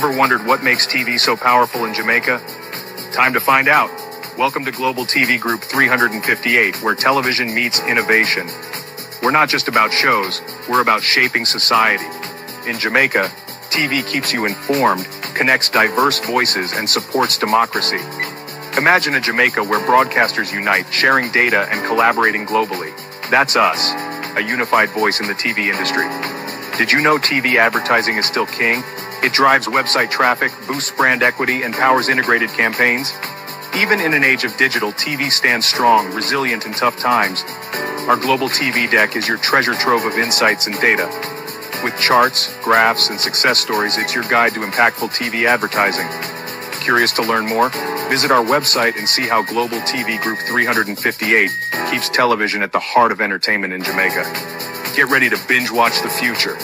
Ever wondered what makes TV so powerful in Jamaica? Time to find out. Welcome to Global TV Group 358, where television meets innovation. We're not just about shows, we're about shaping society. In Jamaica, TV keeps you informed, connects diverse voices, and supports democracy. Imagine a Jamaica where broadcasters unite, sharing data and collaborating globally. That's us, a unified voice in the TV industry. Did you know TV advertising is still king? It drives website traffic, boosts brand equity, and powers integrated campaigns. Even in an age of digital, TV stands strong, resilient in tough times. Our global TV deck is your treasure trove of insights and data. With charts, graphs, and success stories, it's your guide to impactful TV advertising. Curious to learn more? Visit our website and see how Global TV Group 358 keeps television at the heart of entertainment in Jamaica. Get ready to binge watch the future.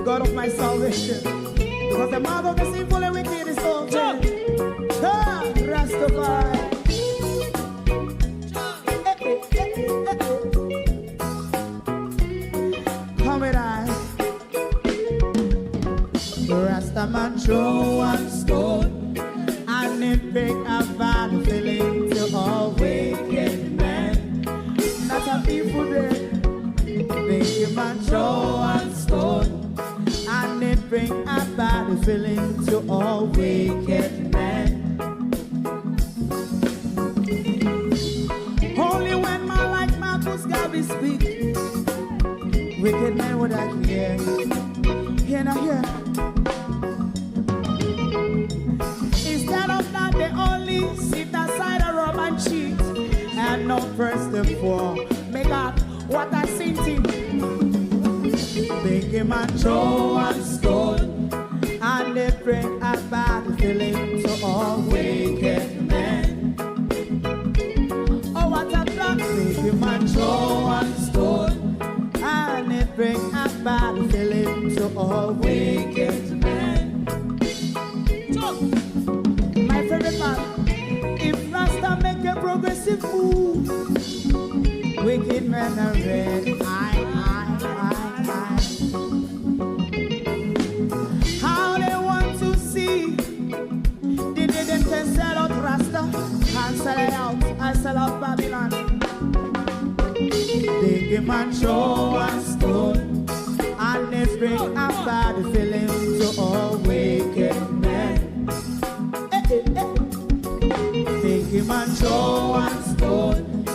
God of my salvation, because the mouth of the sinful and wicked is open. Rastafari. Come with I. Rastaman throw one stone, and it bring a bad feeling to all wicked men. Not a people there. Make a man throw one stone, and it bring a bad feeling to all wicked men. Only when man like Marcus Garvey speak, wicked men would I hear. Hear now hear. Instead of that, they only sit aside and rob and cheat, and not first and four. Make up what I seen to. Make him a throw one stone, and they bring a bad feeling to all wicked men. Oh, what a plan! Make him a throw one stone, and they bring a bad feeling to all wicked men. My favorite part: if Rasta make a progressive move, wicked men are red. How they want to see the day them can sell out Rasta and sell it out and sell out Babylon. Big man throw one stone, and they bring a bad feeling to all wicked men. Big man throw one stone,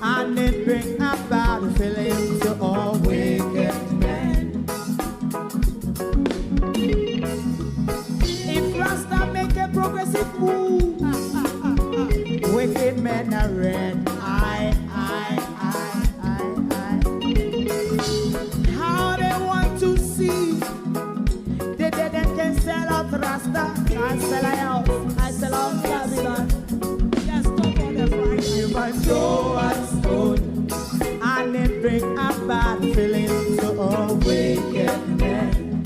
and it bring a bad feeling to all wicked men. If Rasta make a progressive move, wicked men are red. How they want to see the dead can sell out Rasta and sell out, I sell out Babylon. Yes, stop on the Friday. You might throw a stone, and it bring a bad feeling to all wicked men.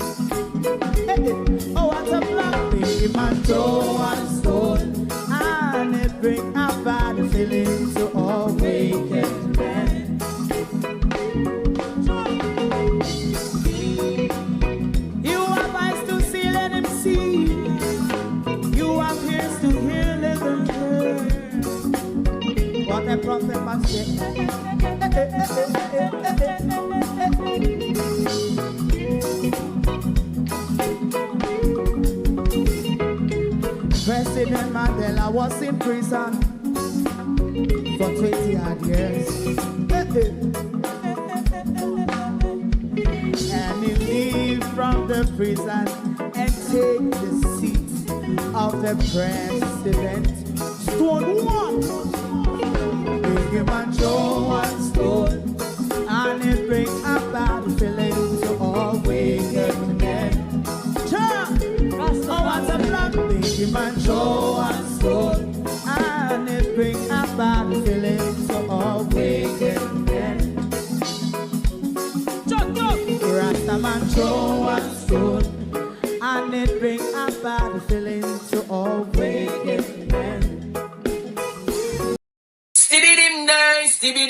Oh, what a black baby man throw a stone, and it bring a bad feeling to all wicked men. You have eyes to see, let him see. You have ears to hear, let them hear. What a prophet must say. President Mandela was in prison for 20 odd years. And he leave from the prison and take the seat of the president. Stone one. Big man throw one stone, and it bring a bad feeling to all wicked men. man show was good, and it bring a bad feeling to all wicked men. Stibby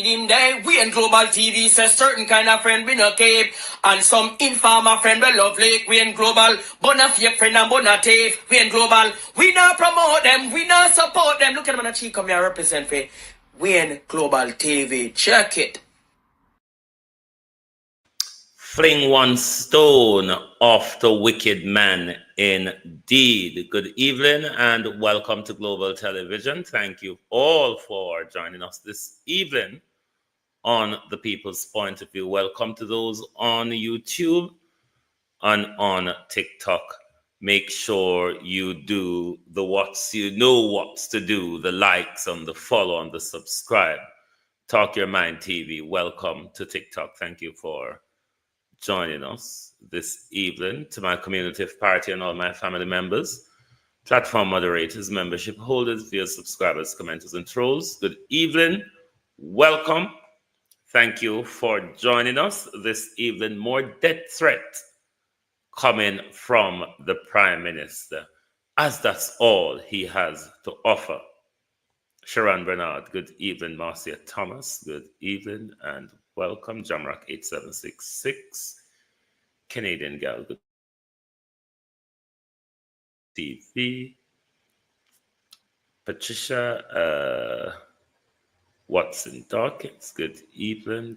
dim day. We in Global TV says certain kind of friend we no cape, and some informer friend we love lake. We in Global, bona fake friend and bona tape. We in Global, we not promote them, we not support them. Look at them on the cheek, come here represent for. We in Global TV, check it. Fling one stone off the wicked man indeed. Good evening and welcome to Global Television. Thank you all for joining us this evening on The People's Point of View. Welcome to those on YouTube and on TikTok. Make sure you do the what's to do, the likes and the follow and the subscribe. Talk Your Mind TV. Welcome to TikTok. Thank you for joining us this evening. To my community party and all my family members, platform moderators, membership holders, viewers, subscribers, commenters, and trolls, good evening. Welcome. Thank you for joining us this evening. More death threat coming from the Prime Minister, as that's all he has to offer. Sharon Bernard, good evening. Marcia Thomas, good evening and welcome. Jamrock 8766, Canadian Gal, good TV. Patricia Watson Dawkins, good evening,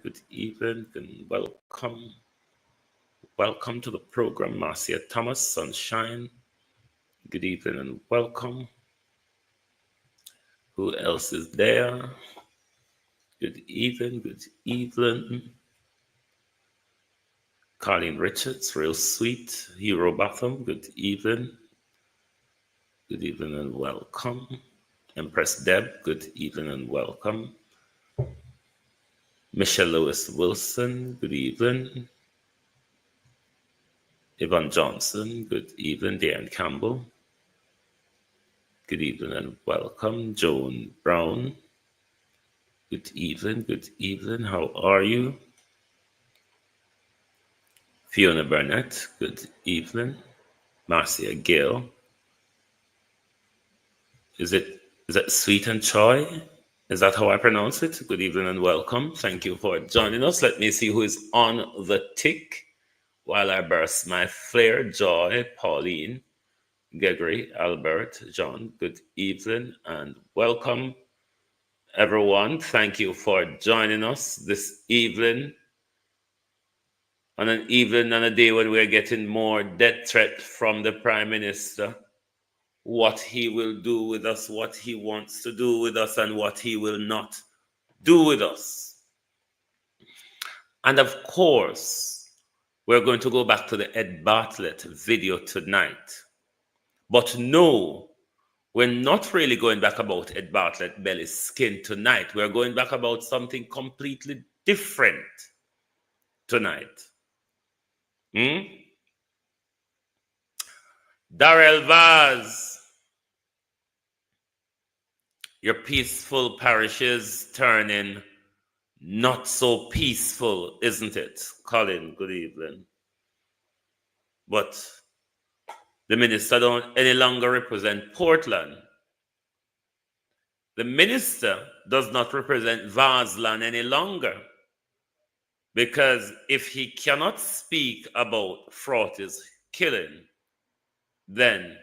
and welcome. Welcome to the program. Marcia Thomas, Sunshine, good evening and welcome. Who else is there? Good evening. Colleen Richards, real sweet. Hero Botham, good evening. Good evening and welcome. Empress Deb, good evening and welcome. Michelle Lewis Wilson, good evening. Yvonne Johnson, good evening. Diane Campbell, good evening and welcome. Joan Brown, good evening. How are you? Fiona Burnett, good evening. Marcia Gill. Is that Sweet and Choi? Is that how I pronounce it? Good evening and welcome. Thank you for joining us. Let me see who is on the tick while I burst my flare. Joy, Pauline, Gregory, Albert, John, good evening and welcome, everyone. Thank you for joining us this evening. On an evening and a day when we're getting more death threat from the Prime Minister, what he will do with us, what he wants to do with us, and what he will not do with us. And of course, we're going to go back to the Ed Bartlett video tonight. But no, we're not really going back about Ed Bartlett belly skin tonight. We're going back about something completely different tonight. Darrell Vaz, your peaceful parishes turning not so peaceful, isn't it? Colin, good evening. But the minister don't any longer represent Portland. The minister does not represent Varsland any longer. Because if he cannot speak about Fraughty's killing, then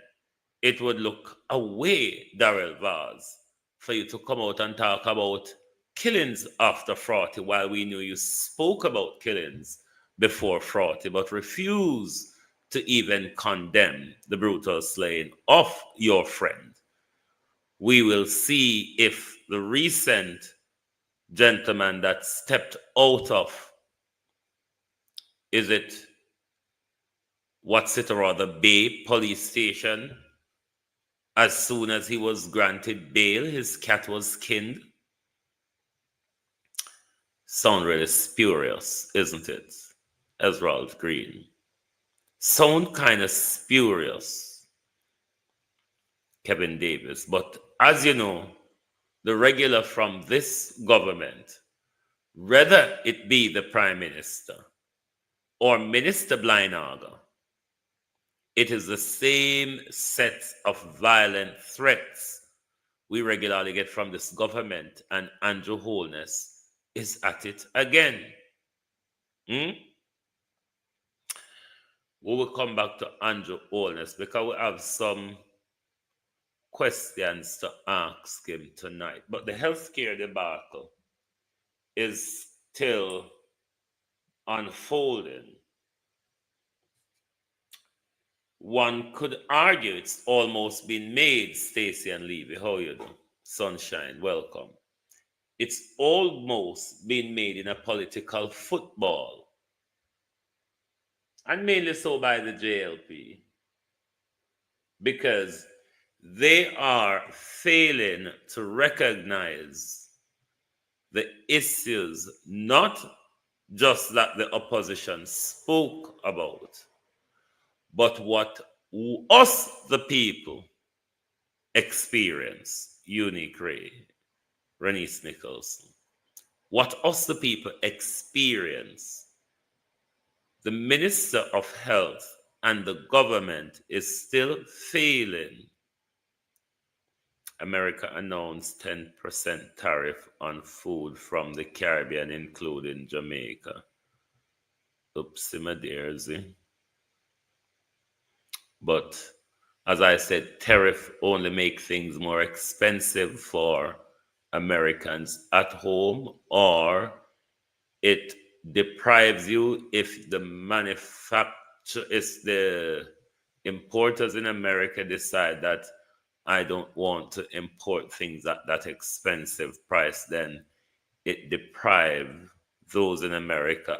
it would look away, Darrell Vaz, for you to come out and talk about killings after Fraughty, while we knew you spoke about killings before Fraughty, but refuse to even condemn the brutal slaying of your friend. We will see if the recent gentleman that stepped out of, is it Bay police station, as soon as he was granted bail, his cat was skinned. Sound really spurious, isn't it? As Ralph Green. Sound kind of spurious, Kevin Davis. But as you know, the regular from this government, whether it be the Prime Minister or Minister Blinaga, it is the same set of violent threats we regularly get from this government, and Andrew Holness is at it again. Hmm? We will come back to Andrew Holness because we have some questions to ask him tonight. But the healthcare debacle is still unfolding. One could argue it's almost been made, Stacey and Levy. How you do? Sunshine, welcome. It's almost been made in a political football, and mainly so by the JLP, because they are failing to recognize the issues not just that the opposition spoke about, but what us, the people, experience. Unique Ray, Renice Nicholson. What us, the people, experience. The Minister of Health and the government is still failing. America announced 10% tariff on food from the Caribbean, including Jamaica. Oopsie my daisy. But as I said, tariff only make things more expensive for Americans at home, or it deprives you if the importers in America decide that I don't want to import things at that expensive price, then it deprives those in America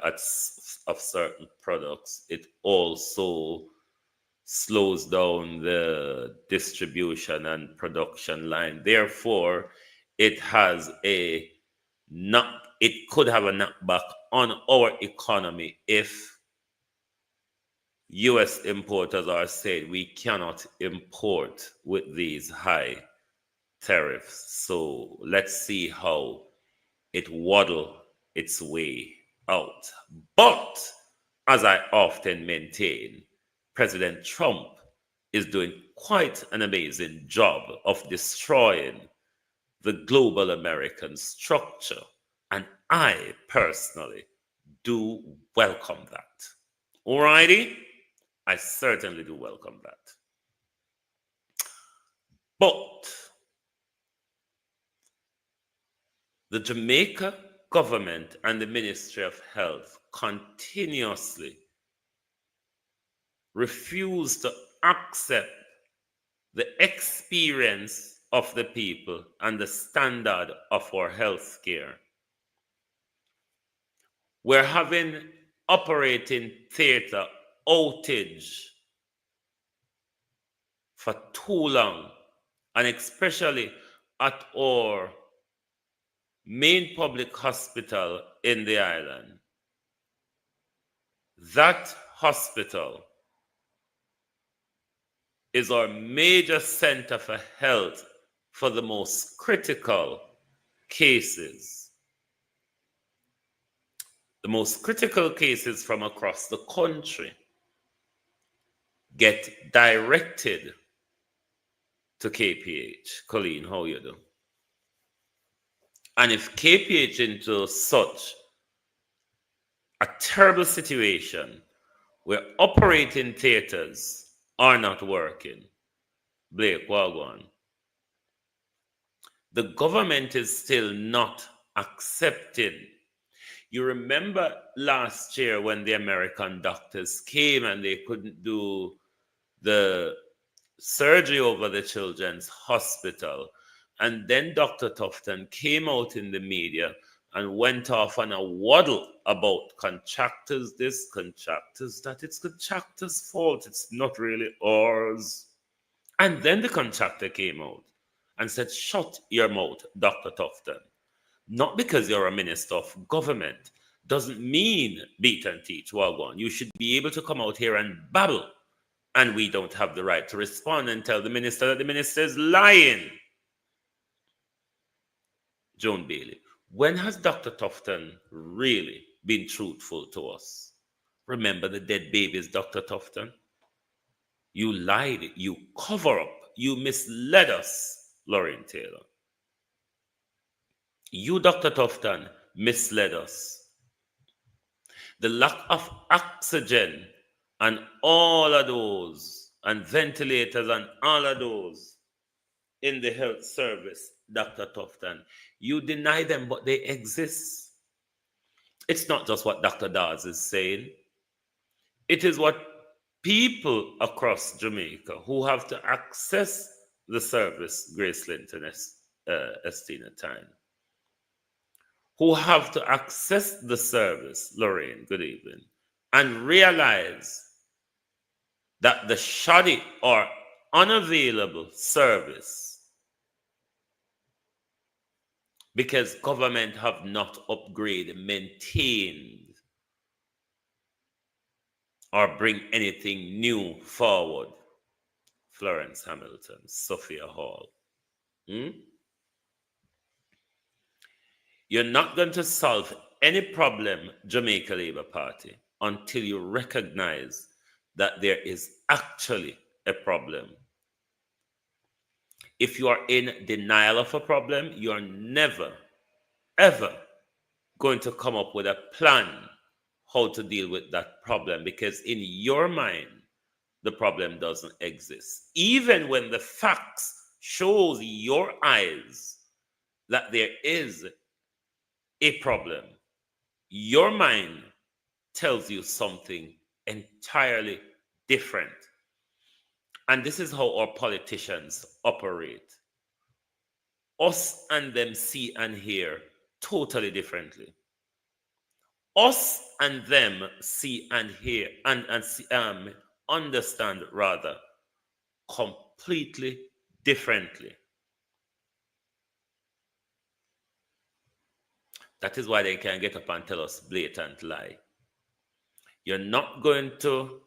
of certain products. It also slows down the distribution and production line. Therefore, it could have a knockback on our economy if US importers are saying we cannot import with these high tariffs. So let's see how it waddle its way out. But as I often maintain, President Trump is doing quite an amazing job of destroying the global American structure. And I personally do welcome that. Alrighty? I certainly do welcome that. But the Jamaica government and the Ministry of Health continuously refuse to accept the experience of the people and the standard of our health care. We're having operating theater outage for too long, and especially at our main public hospital in the island. That hospital is our major center for health for the most critical cases. The most critical cases from across the country get directed to KPH. Colleen, how you do? And if KPH into such a terrible situation where operating theaters are not working, Blake Wagwan, the government is still not accepting. You remember last year when the American doctors came and they couldn't do the surgery over the children's hospital. And then Dr. Tufton came out in the media and went off on a waddle about contractors this, contractors that. It's contractors' fault. It's not really ours. And then the contractor came out and said, shut your mouth, Dr. Tufton. Not because you're a minister of government doesn't mean beat and teach. Wagwan. You should be able to come out here and babble. And we don't have the right to respond and tell the minister that the minister is lying. Joan Bailey, when has Dr. Tufton really been truthful to us? Remember the dead babies, Dr. Tufton? You lied, you cover up, you misled us, Lauren Taylor. You, Dr. Tufton, misled us. The lack of oxygen and all of those, and ventilators and all of those in the health service, Dr. Tufton, you deny them, but they exist. It's not just what Dr. Dawes is saying. It is what people across Jamaica who have to access the service, Grace Linton, Estina Time, who have to access the service, Lorraine, good evening, and realize that the shoddy or unavailable service, because government have not upgraded, maintained, or bring anything new forward. Florence Hamilton, Sophia Hall. You're not going to solve any problem, Jamaica Labour Party, until you recognize that there is actually a problem. If you are in denial of a problem, you are never, ever going to come up with a plan how to deal with that problem, because in your mind, the problem doesn't exist. Even when the facts shows your eyes that there is a problem, your mind tells you something entirely different. And this is how our politicians operate. Us and them see and hear totally differently. Us and them see and hear and understand rather completely differently. That is why they can get up and tell us blatant lie. You're not going to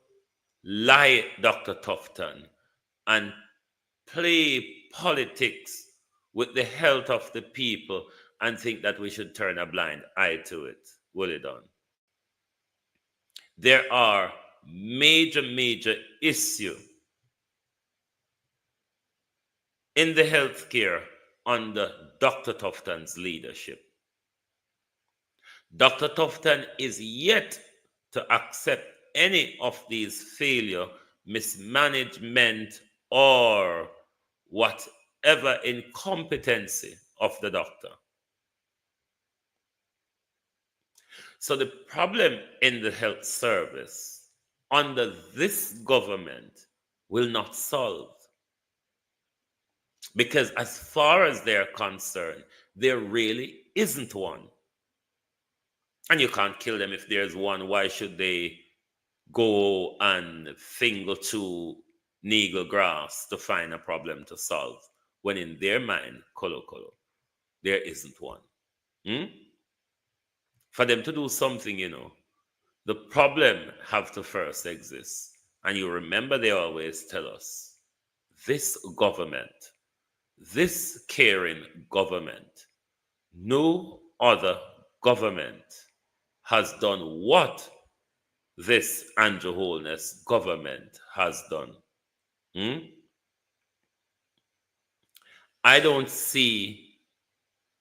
lie, Dr. Tufton, and play politics with the health of the people and think that we should turn a blind eye to it. Will it done? There are major issues in the healthcare under Dr. Tufton's leadership. Dr. Tufton is yet to accept any of these failure, mismanagement, or whatever incompetency of the doctor. So the problem in the health service under this government will not solve. Because as far as they're concerned, there really isn't one. And you can't kill them if there's one. Why should they go and finger to needle grass to find a problem to solve when in their mind, kolo, there isn't one? For them to do something, the problem have to first exist. And you remember they always tell us, this government, this caring government, no other government has done what this Andrew Holness government has done. I don't see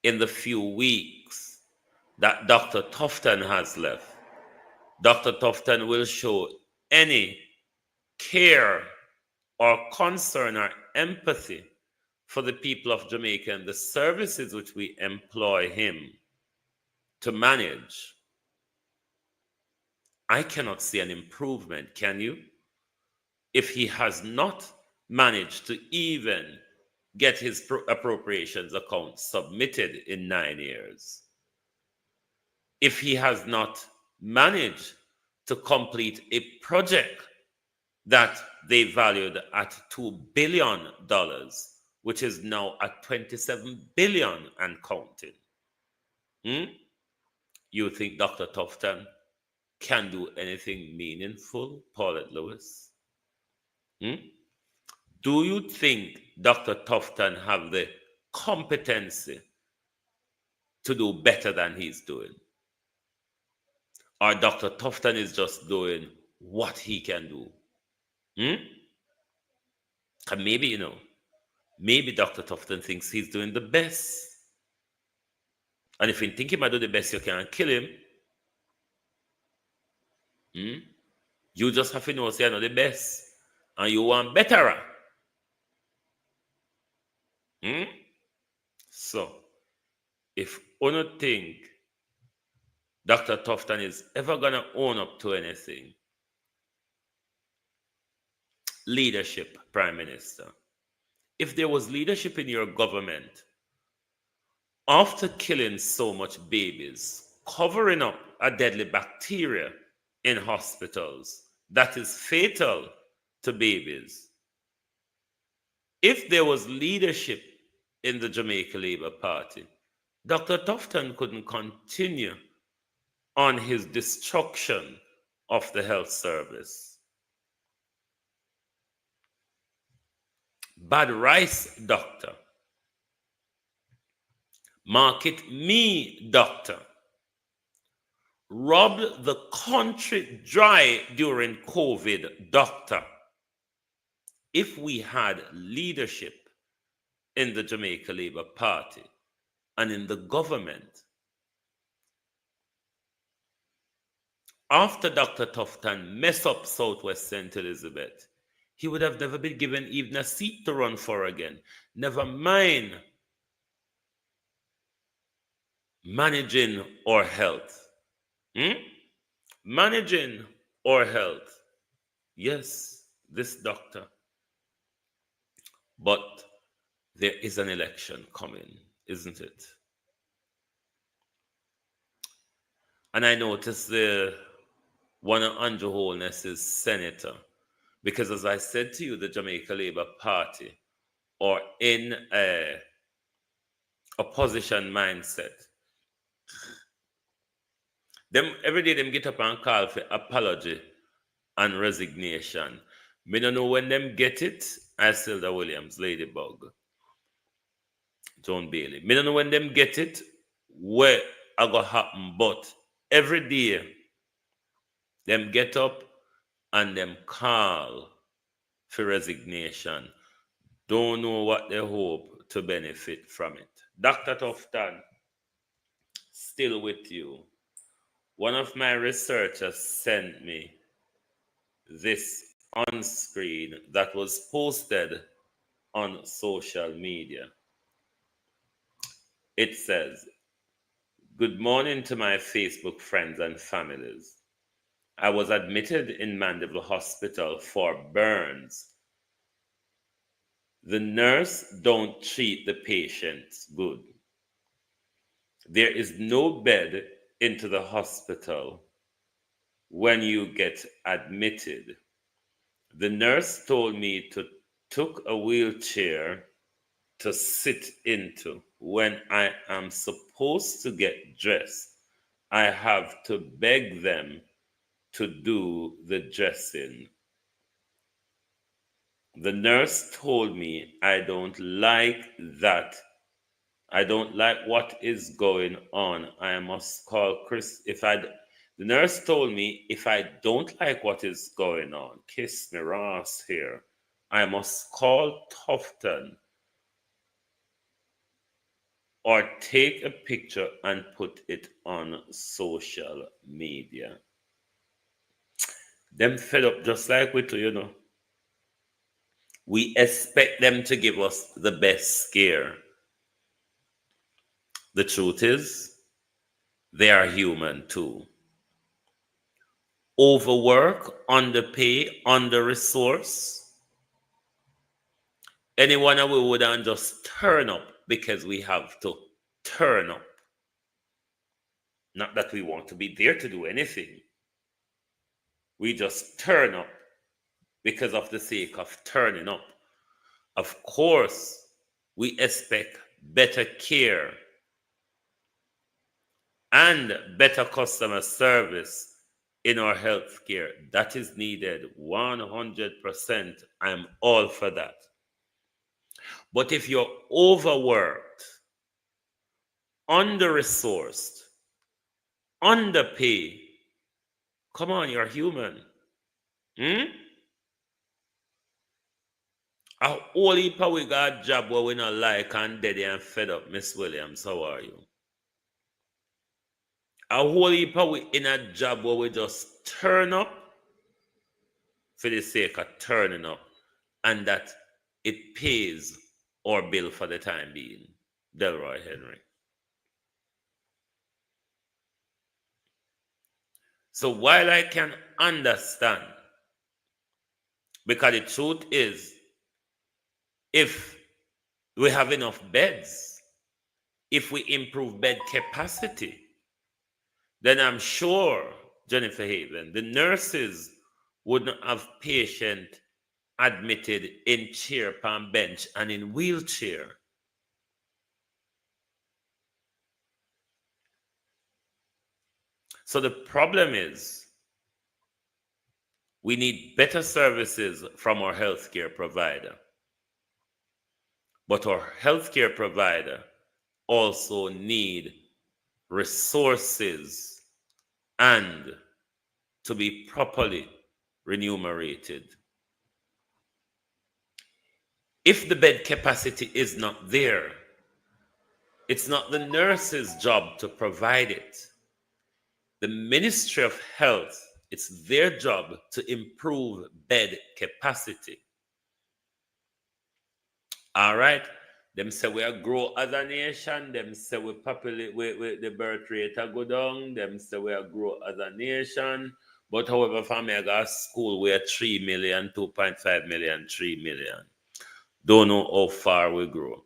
in the few weeks that Dr. Tufton has left, Dr. Tufton will show any care or concern or empathy for the people of Jamaica and the services which we employ him to manage. I cannot see an improvement, can you? If he has not managed to even get his appropriations account submitted in 9 years, if he has not managed to complete a project that they valued at $2 billion, which is now at $27 billion and counting. You think Dr. Tufton can do anything meaningful, Paulette Lewis? Do you think Dr. Tufton have the competency to do better than he's doing? Or Dr. Tufton is just doing what he can do. And maybe, maybe Dr. Tufton thinks he's doing the best. And if you think he might do the best, you can kill him. You just have to know say you're not the best. And you want better. So, if you think Dr. Tufton is ever going to own up to anything, leadership, Prime Minister. If there was leadership in your government, after killing so much babies, covering up a deadly bacteria in hospitals that is fatal to babies, if there was leadership in the Jamaica Labour Party, Dr. Tufton couldn't continue on his destruction of the health service. Bad rice, doctor. Market me, doctor. Robbed the country dry during COVID, doctor. If we had leadership in the Jamaica Labour Party and in the government, after Dr. Tufton messed up Southwest St. Elizabeth, he would have never been given even a seat to run for again. Never mind managing our health. Managing our health. Yes, this doctor. But there is an election coming, isn't it? And I noticed one of Andrew Holness's senator, because as I said to you, the Jamaica Labour Party are in a opposition mindset. Them every day them get up and call for apology and resignation. Me don't know when them get it. Isilda Williams, Ladybug, Joan Bailey. Me don't know when them get it, where I go happen, but every day them get up and them call for resignation. Don't know what they hope to benefit from it. Dr. Tufton, still with you. One of my researchers sent me this on screen that was posted on social media. It says, "Good morning to my Facebook friends and families. I was admitted in Mandeville Hospital for burns. The nurse don't treat the patients good. There is no bed into the hospital when you get admitted. The nurse told me to took a wheelchair to sit into. When I am supposed to get dressed, I have to beg them to do the dressing. The nurse told me I don't like that. I don't like what is going on. I must call Chris. The nurse told me if I don't like what is going on, kiss me Ross here, I must call Tufton or take a picture and put it on social media. Them fed up just like we do, We expect them to give us the best scare. The truth is, they are human too. Overwork, underpay, under-resource. Anyone we wouldn't just turn up because we have to turn up. Not that we want to be there to do anything. We just turn up because of the sake of turning up. Of course, we expect better care and better customer service in our healthcare. That is needed 100%. I'm all for that. But if you're overworked, under-resourced, underpaid, Come on, you're human. A whole heap of we got a job where we not like and dead and fed up. Miss Williams, how are you? A whole heap of we in a job where we just turn up for the sake of turning up, and that it pays our bill for the time being. Delroy Henry. So while I can understand, because the truth is, if we have enough beds, if we improve bed capacity, then I'm sure, Jennifer Haven, the nurses wouldn't have patients admitted in chair, palm bench, and in wheelchair. So the problem is we need better services from our healthcare provider. But our healthcare provider also need resources and to be properly remunerated. If the bed capacity is not there, it's not the nurse's job to provide it. The Ministry of Health, it's their job to improve bed capacity. All right? Them say we are grow as a nation. Them say we populate, the birth rate go down. Them say we are grow as a nation. But however, for me, I got school, we are 3 million, 2.5 million, 3 million. Don't know how far we grow.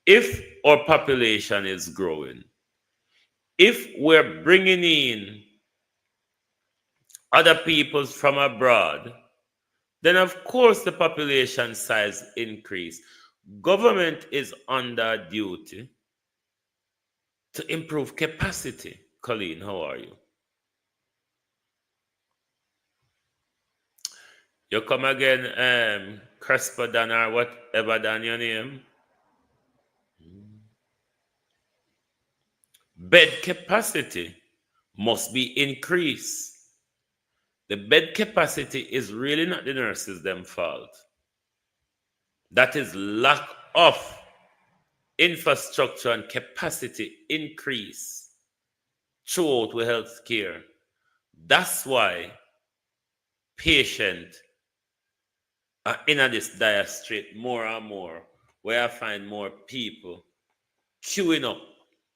If our population is growing, if we're bringing in other peoples from abroad, then of course the population size increase. Government is under duty to improve capacity. Colleen, how are you? You come again, Crespo Dan or whatever than your name. Bed capacity must be increased. The bed capacity is really not the nurses' them fault. That is lack of infrastructure and capacity increase throughout the health care. That's why patients are in this dire strait more and more, where I find more people queuing up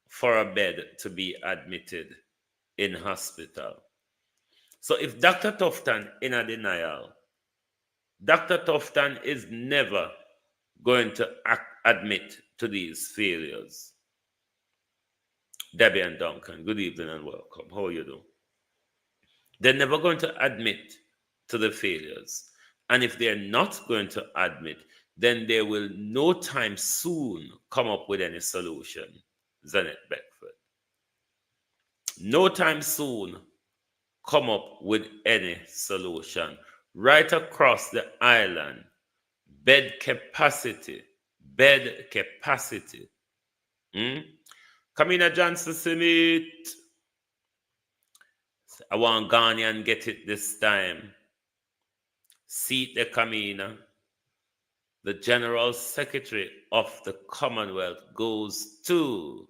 for a bed to be admitted in hospital. So if Dr. Tufton in a denial, Dr. Tufton is never going to admit to these failures. Debbie and Duncan, good evening and welcome. How are you doing? They're never going to admit to the failures. And if they're not going to admit, then they will no time soon come up with any solution. Zanet Beckford. No time soon come up with any solution. Right across the island, bed capacity. Kamina Johnson Smith. I want Ghanaian get it this time. Seat the Kamina. The General Secretary of the Commonwealth goes to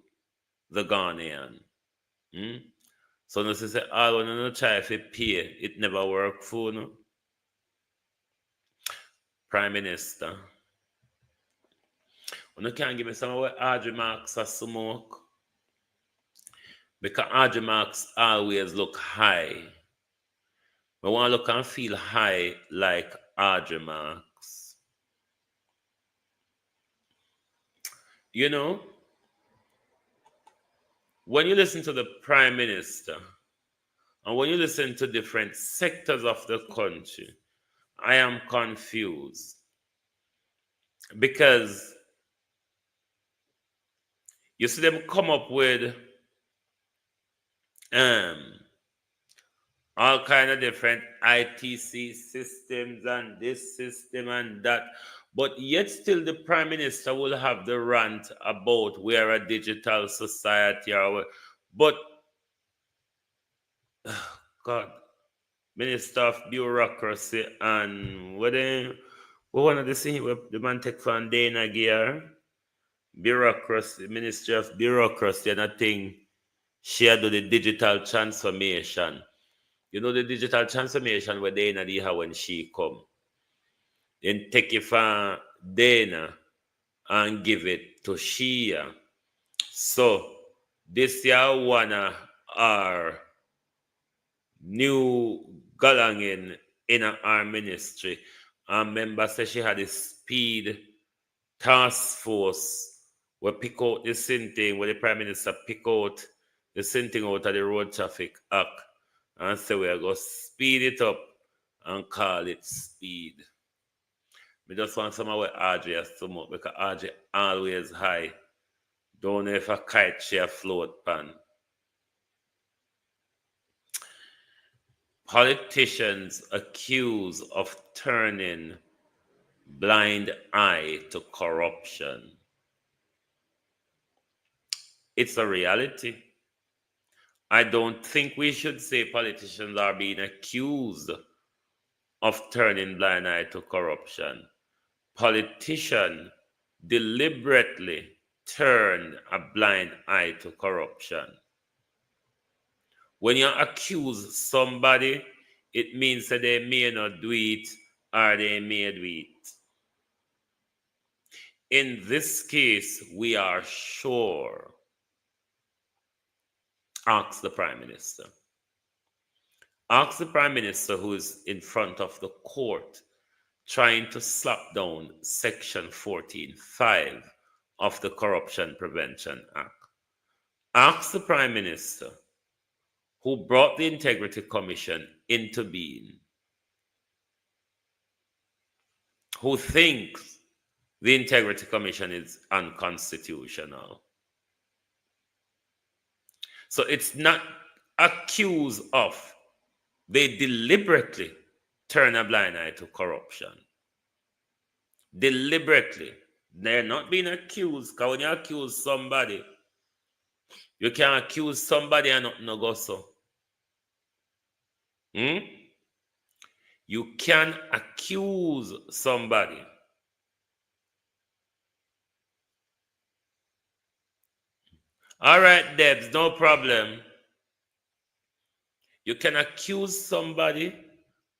the Ghanaian. So no say all when you try to pay, it never work for no. Prime Minister. You can't give me some of what Audrey Marks a smoke. Because Audrey Marks always look high. I want to look and feel high like Audrey Marks. You know, when you listen to the Prime Minister, and when you listen to different sectors of the country, I am confused. Because you see them come up with all kind of different ITC systems and this system and that. But yet still the Prime Minister will have the rant about we're a digital society. But, God, Minister of Bureaucracy, and what one of the things where the man take from Dana Gear, bureaucracy, Ministry of Bureaucracy, and I think she had do the digital transformation. You know the digital transformation where Dana did her when she come. Then take it from Dana and give it to Shia. So this year one of our new galangin in our ministry. And member said she had a speed task force where pick out the same thing where the Prime Minister pick out the same thing out of the Road Traffic Act and say we are going to speed it up and call it speed. We just want some of where Audrey has to up because Audrey always high. Don't know if a kite she a float pan. Politicians accused of turning blind eye to corruption. It's a reality. I don't think we should say politicians are being accused of turning blind eye to corruption. Politicians deliberately turn a blind eye to corruption. When you accuse somebody, it means that they may not do it or they may do it. In this case, we are sure. Ask the Prime Minister. Ask the Prime Minister who is in front of the court trying to slap down Section 14(5) of the Corruption Prevention Act. Ask the Prime Minister who brought the Integrity Commission into being, who thinks the Integrity Commission is unconstitutional. So it's not accused of, they deliberately turn a blind eye to corruption. Deliberately. They're not being accused, because when you accuse somebody, you can accuse somebody and not no go so. You can accuse somebody. All right, Debs, no problem. You can accuse somebody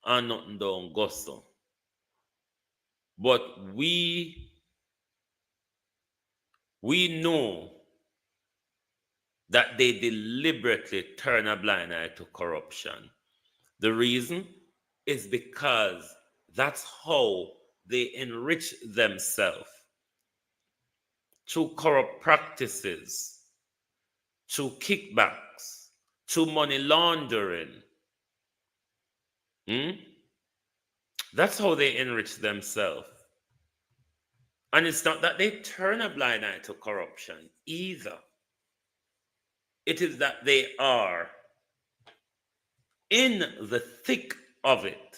and nothing don't go so. But we know that they deliberately turn a blind eye to corruption. The reason is because that's how they enrich themselves through corrupt practices, through kickbacks, through money laundering. That's how they enrich themselves. And it's not that they turn a blind eye to corruption either. It is that they are in the thick of it.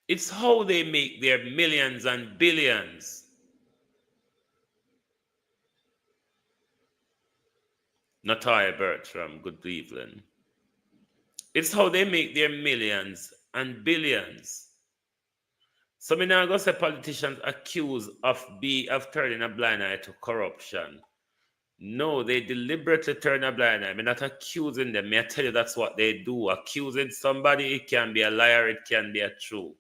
It's how they make their millions and billions. Natalia Bertram, good evening. It's how they make their millions and billions. So me now go say politicians accused of turning a blind eye to corruption. No, they deliberately turn a blind eye. I'm not accusing them. I tell you that's what they do. Accusing somebody, it can be a liar, it can be a true.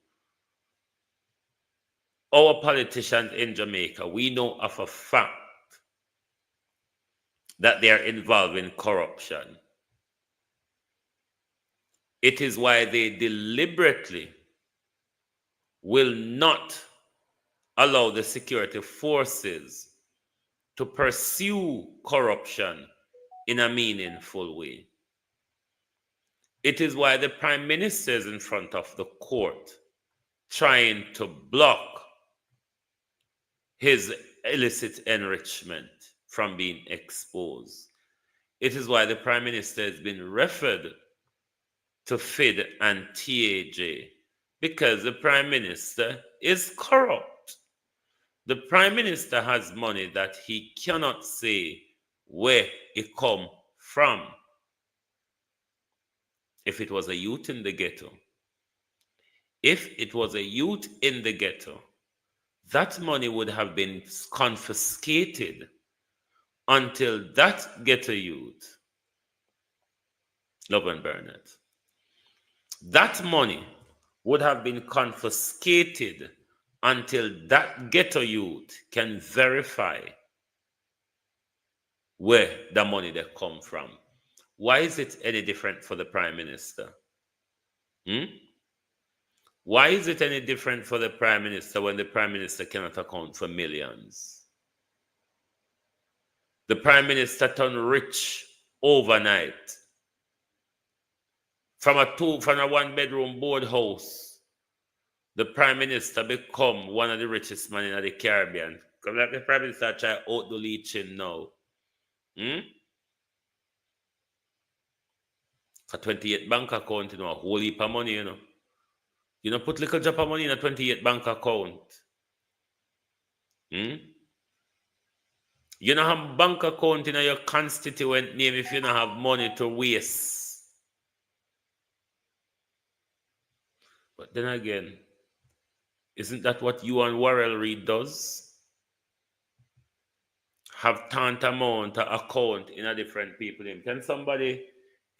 Our politicians in Jamaica, we know of a fact that they are involved in corruption. It is why they deliberately will not allow the security forces to pursue corruption in a meaningful way. It is why the Prime Minister is in front of the court trying to block his illicit enrichment from being exposed. It is why the Prime Minister has been referred to FID and TAJ, because the Prime Minister is corrupt. The Prime Minister has money that he cannot say where it come from. if it was a youth in the ghetto, if it was a youth in the ghetto, that money would have been confiscated until that ghetto youth, Love and Burnett, that money would have been confiscated until that ghetto youth can verify where the money they come from. Why is it any different for the Prime Minister? Why is it any different for the Prime Minister when the Prime Minister cannot account for millions? The Prime Minister turned rich overnight from a one-bedroom board house. The Prime Minister become one of the richest men in the Caribbean. Because like the Prime Minister try out the leeching now. A 28 bank account, a whole heap of money, You know, put little drop of money in a 28 bank account. You don't have bank account in your constituent name if you don't have money to waste. But then again, isn't that what you and Warrell Reid does? Have tantamount to account in a different people name. Can somebody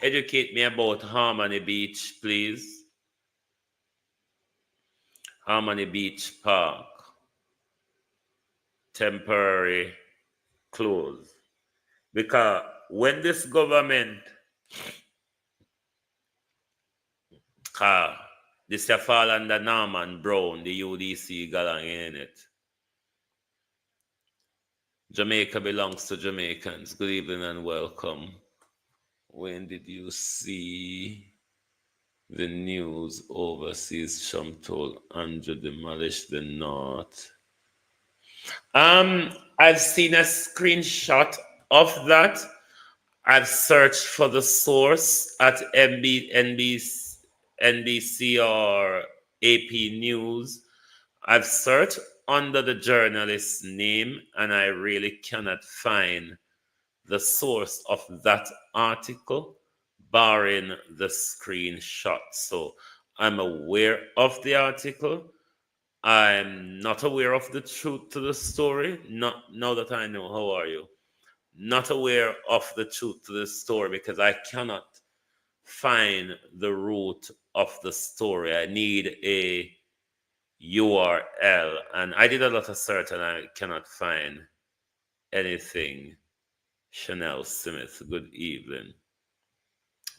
educate me about Harmony Beach, please? Harmony Beach Park. Temporary close. Because when this government, this fall under Norman Brown, the UDC galang in it. Jamaica belongs to Jamaicans. Good evening and welcome. When did you see the news overseas? Trump told Andrew demolish the North. I've seen a screenshot of that. I've searched for the source at NBC or AP News. I've searched under the journalist's name and I really cannot find the source of that article, barring the screenshot. So I'm aware of the article. I'm not aware of the truth to the story. Not now that I know. How are you? Not aware of the truth to the story because I cannot find the root of the story. I need a URL, and I did a lot of search and I cannot find anything. Chanel Smith, good evening.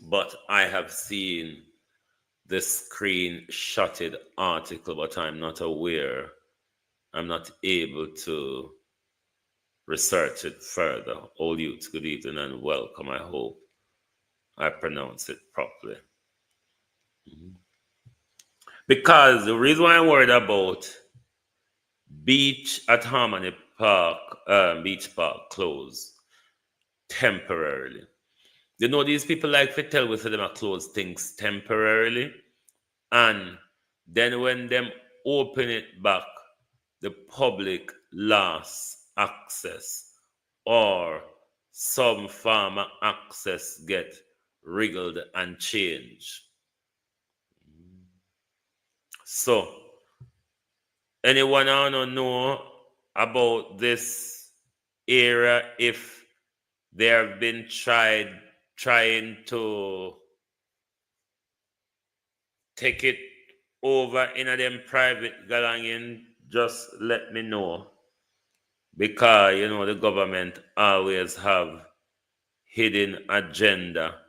But I have seen the screenshotted article, but I'm not aware. I'm not able to research it further. All youths, good evening and welcome. I hope I pronounce it properly. Because the reason why I'm worried about beach at Harmony Park, Beach Park closed temporarily. You know, these people like to tell us that them close things temporarily, and then when them open it back, the public lost access or some form of access get wriggled and changed. So, anyone I don't know about this area, if they have been trying to take it over in a them private galangin, just let me know. Because, you know, the government always have hidden agenda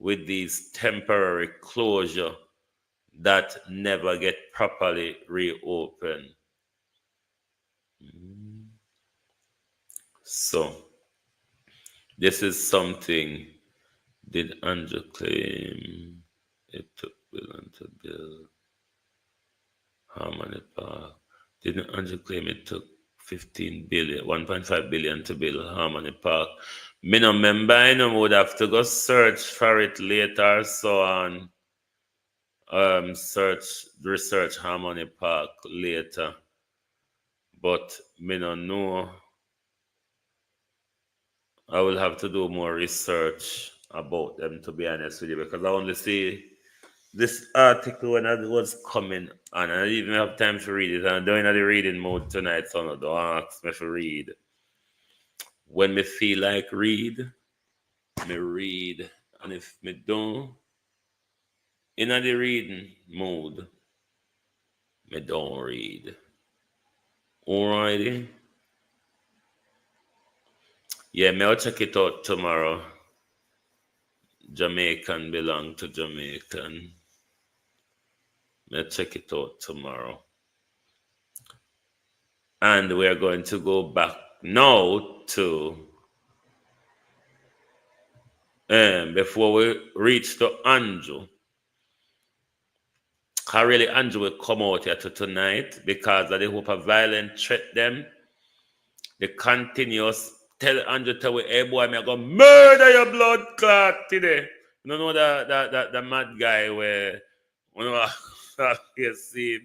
with these temporary closure that never get properly reopened. So, this is something. Did Andrew claim it took billion to build Harmony Park? Didn't Andrew claim it took 1.5 billion to build Harmony Park? Me no remember, I know would have to go search for it later, so on. Research Harmony Park later. But me no know. I will have to do more research about them, to be honest with you, because I only see this article when it was coming on, and I didn't even have time to read it. And I'm doing the reading mode tonight, so no, don't ask me to read. When me feel like read, me read, and if me don't, in the reading mode, me don't read. Alrighty. Yeah, me will check it out tomorrow. Jamaican belong to Jamaican. Let's check it out tomorrow. And we're going to go back now to before we reach to Andrew. How really Andrew will come out here to tonight because of the hope of violent threat them. The continuous tell Andrew tell we, hey boy, I'm gonna murder your blood clot today. You know the mad guy where you see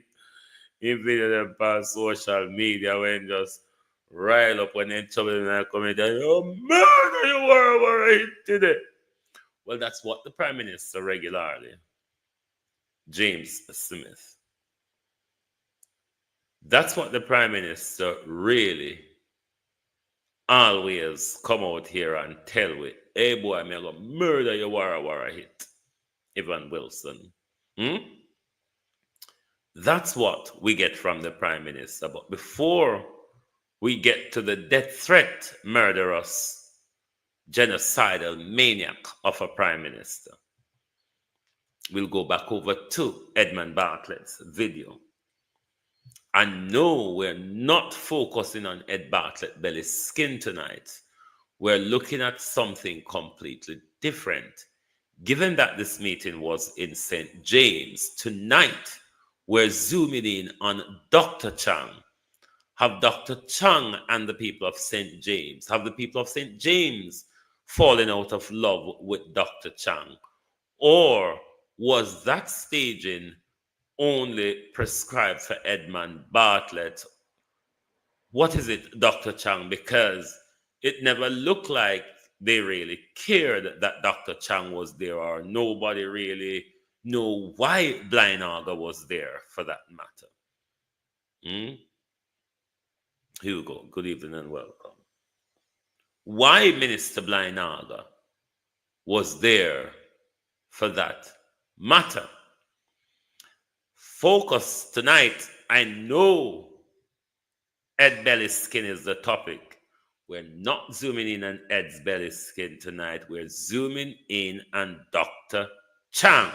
in video them on social media when just rile up when they trouble in the community, oh murder you were right today. Well, that's what the Prime Minister regularly, James Smith. That's what the Prime Minister really always come out here and tell we, hey boy, I'm gonna murder your wara hit, Evan Wilson. That's what we get from the Prime Minister. But before we get to the death threat, murderous, genocidal maniac of a Prime Minister, we'll go back over to Edmund Bartlett's video. And no, we're not focusing on Ed Bartlett belly skin tonight. We're looking at something completely different. Given that this meeting was in St. James, tonight we're zooming in on Dr. Chang. Have Dr. Chang and the people of St. James, have the people of St. James fallen out of love with Dr. Chang? Or was that staging only prescribed for Edmund Bartlett? What is it, Dr. Chang? Because it never looked like they really cared that Dr. Chang was there, or nobody really knew why Blind Aga was there for that matter. Hugo, good evening and welcome. Why Minister Blind Aga was there for that matter? Focus tonight. I know Ed belly skin is the topic. We're not zooming in on Ed's belly skin tonight. We're zooming in on Dr. Chang.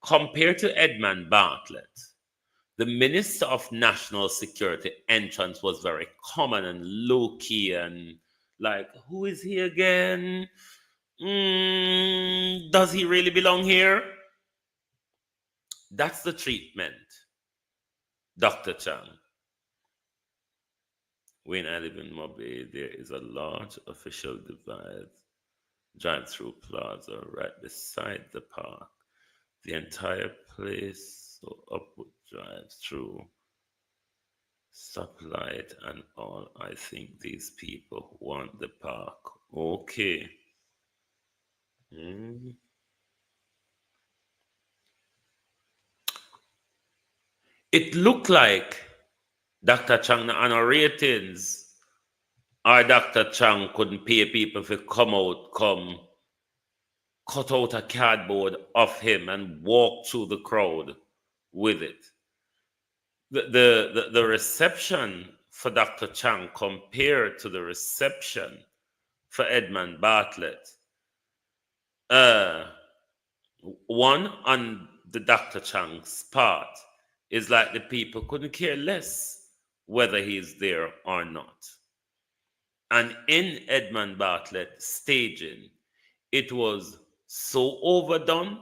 Compared to Edmund Bartlett, the Minister of National Security entrance was very common and low-key and like, who is he again? Does he really belong here? That's the treatment, Dr. Chang. When I live in Mobile, there is a large official drive-through plaza right beside the park. The entire place so upward drives through stoplight and all. I think these people want the park. Okay. It looked like Dr. Chang on our ratings, or Dr. Chang couldn't pay people to come cut out a cardboard of him and walk through the crowd with it. The reception for Dr. Chang compared to the reception for Edmund Bartlett, one on the Dr. Chang's part is like the people couldn't care less whether he's there or not. And in Edmund Bartlett staging, it was so overdone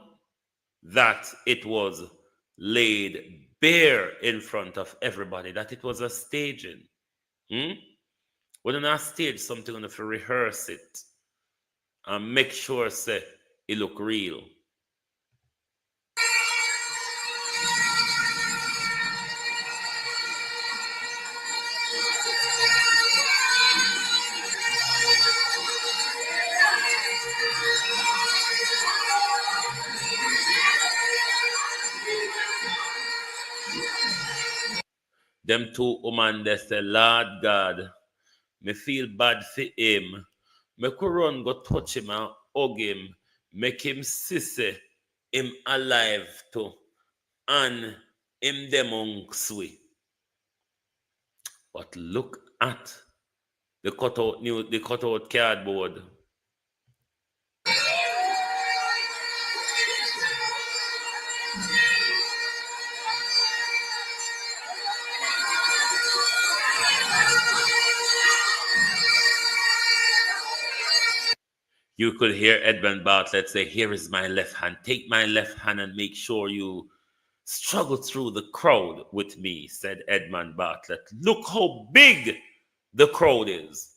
that it was laid bare in front of everybody that it was a staging. When on stage something, on if you rehearse it and make sure say it look real. Them two women, they say, Lord God, me feel bad for him. Me could run go touch him and hug him. Make him see say him alive too. And him them sweet. But look at the cutout cardboard. You could hear Edmund Bartlett say, "Here is my left hand. Take my left hand and make sure you struggle through the crowd with me," said Edmund Bartlett. Look how big the crowd is.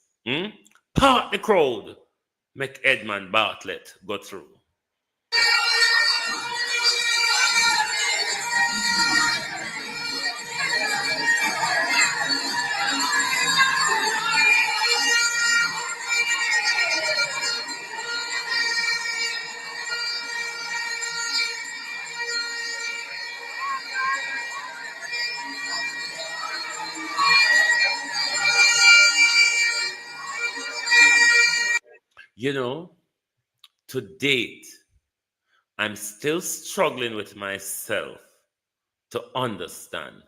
Part the crowd. Make Edmund Bartlett go through. You know, to date, I'm still struggling with myself to understand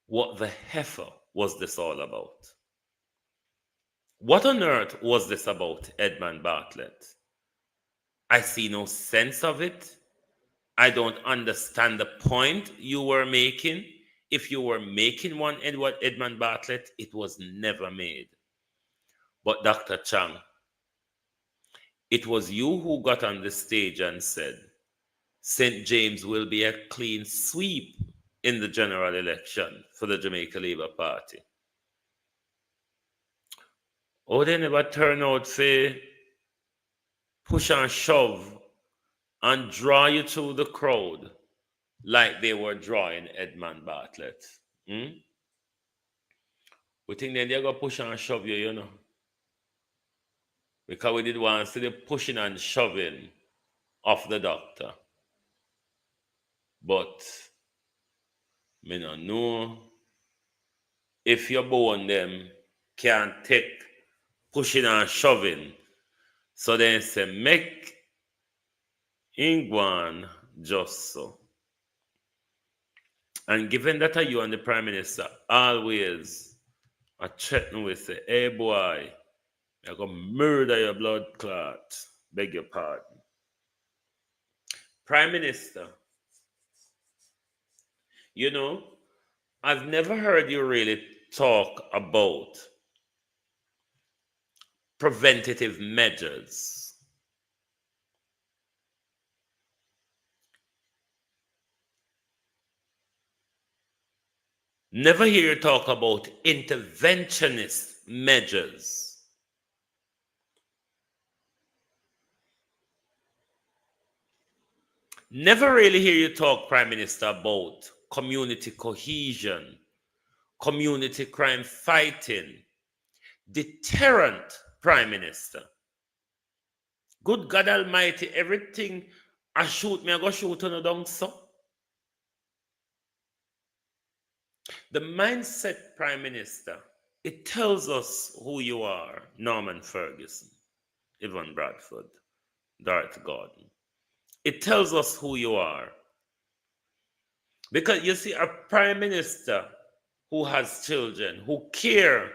what the heifer was this all about. What on earth was this about, Edmund Bartlett? I see no sense of it. I don't understand the point you were making. If you were making one, Edmund Bartlett, it was never made. But Dr. Chang, it was you who got on the stage and said, St. James will be a clean sweep in the general election for the Jamaica Labour Party. Oh, they never turn out for push and shove and draw you through the crowd like they were drawing Edmund Bartlett. We think then they're going to push and shove you, you know. Because we did want to see the pushing and shoving of the doctor. But me no know if your bone them can't take pushing and shoving. So then say make Ingwan just so. And given that you and the Prime Minister always are threatening with say, hey boy, you're gonna murder your blood clot. Beg your pardon. Prime Minister, you know, I've never heard you really talk about preventative measures. Never hear you talk about interventionist measures. Never really hear you talk, Prime Minister, about community cohesion, community crime fighting, deterrent, Prime Minister. Good God Almighty, everything I shoot me, I go shoot on a down so. The mindset, Prime Minister, it tells us who you are. Norman Ferguson, Yvonne Bradford, Dorothy Gordon. It tells us who you are. Because you see, a Prime Minister who has children, who care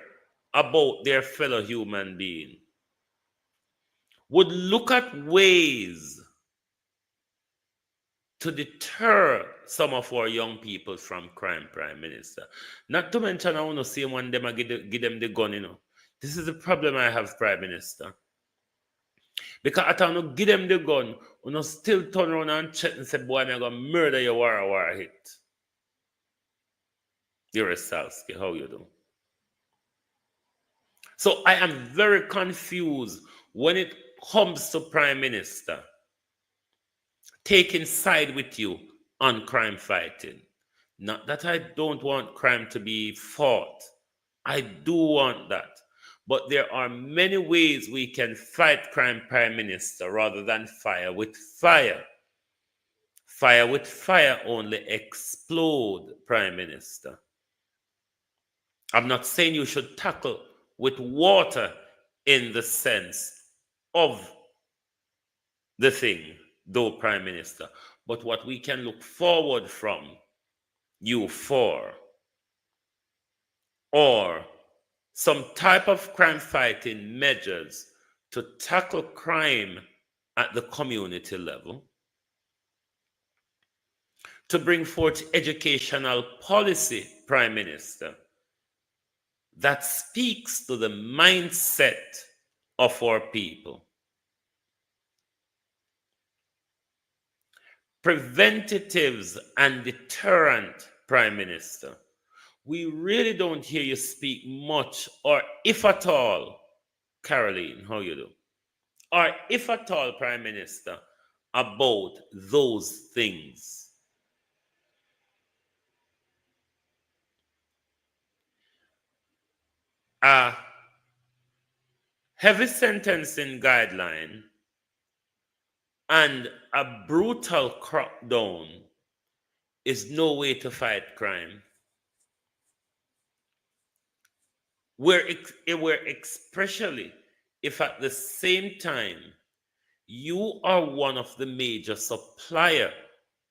about their fellow human being, would look at ways to deter some of our young people from crime, Prime Minister. Not to mention, I want to see one of them give them the gun, you know. This is the problem I have, Prime Minister. Because I don't give them the gun, you still turn around and check and say, boy, I'm going to murder your war hit. You're a Salsky, how you do? So I am very confused when it comes to Prime Minister taking side with you on crime fighting. Not that I don't want crime to be fought. I do want that. But there are many ways we can fight crime, Prime Minister, rather than fire with fire. Fire with fire only explode, Prime Minister. I'm not saying you should tackle with water in the sense of the thing, though, Prime Minister. But what we can look forward from you for, or some type of crime fighting measures to tackle crime at the community level, to bring forth educational policy, Prime Minister, that speaks to the mindset of our people. Preventatives and deterrent, Prime Minister. We really don't hear you speak much, or if at all, Caroline, how you do? Or if at all, Prime Minister, about those things. A heavy sentencing guideline and a brutal crackdown is no way to fight crime. Where especially if at the same time you are one of the major supplier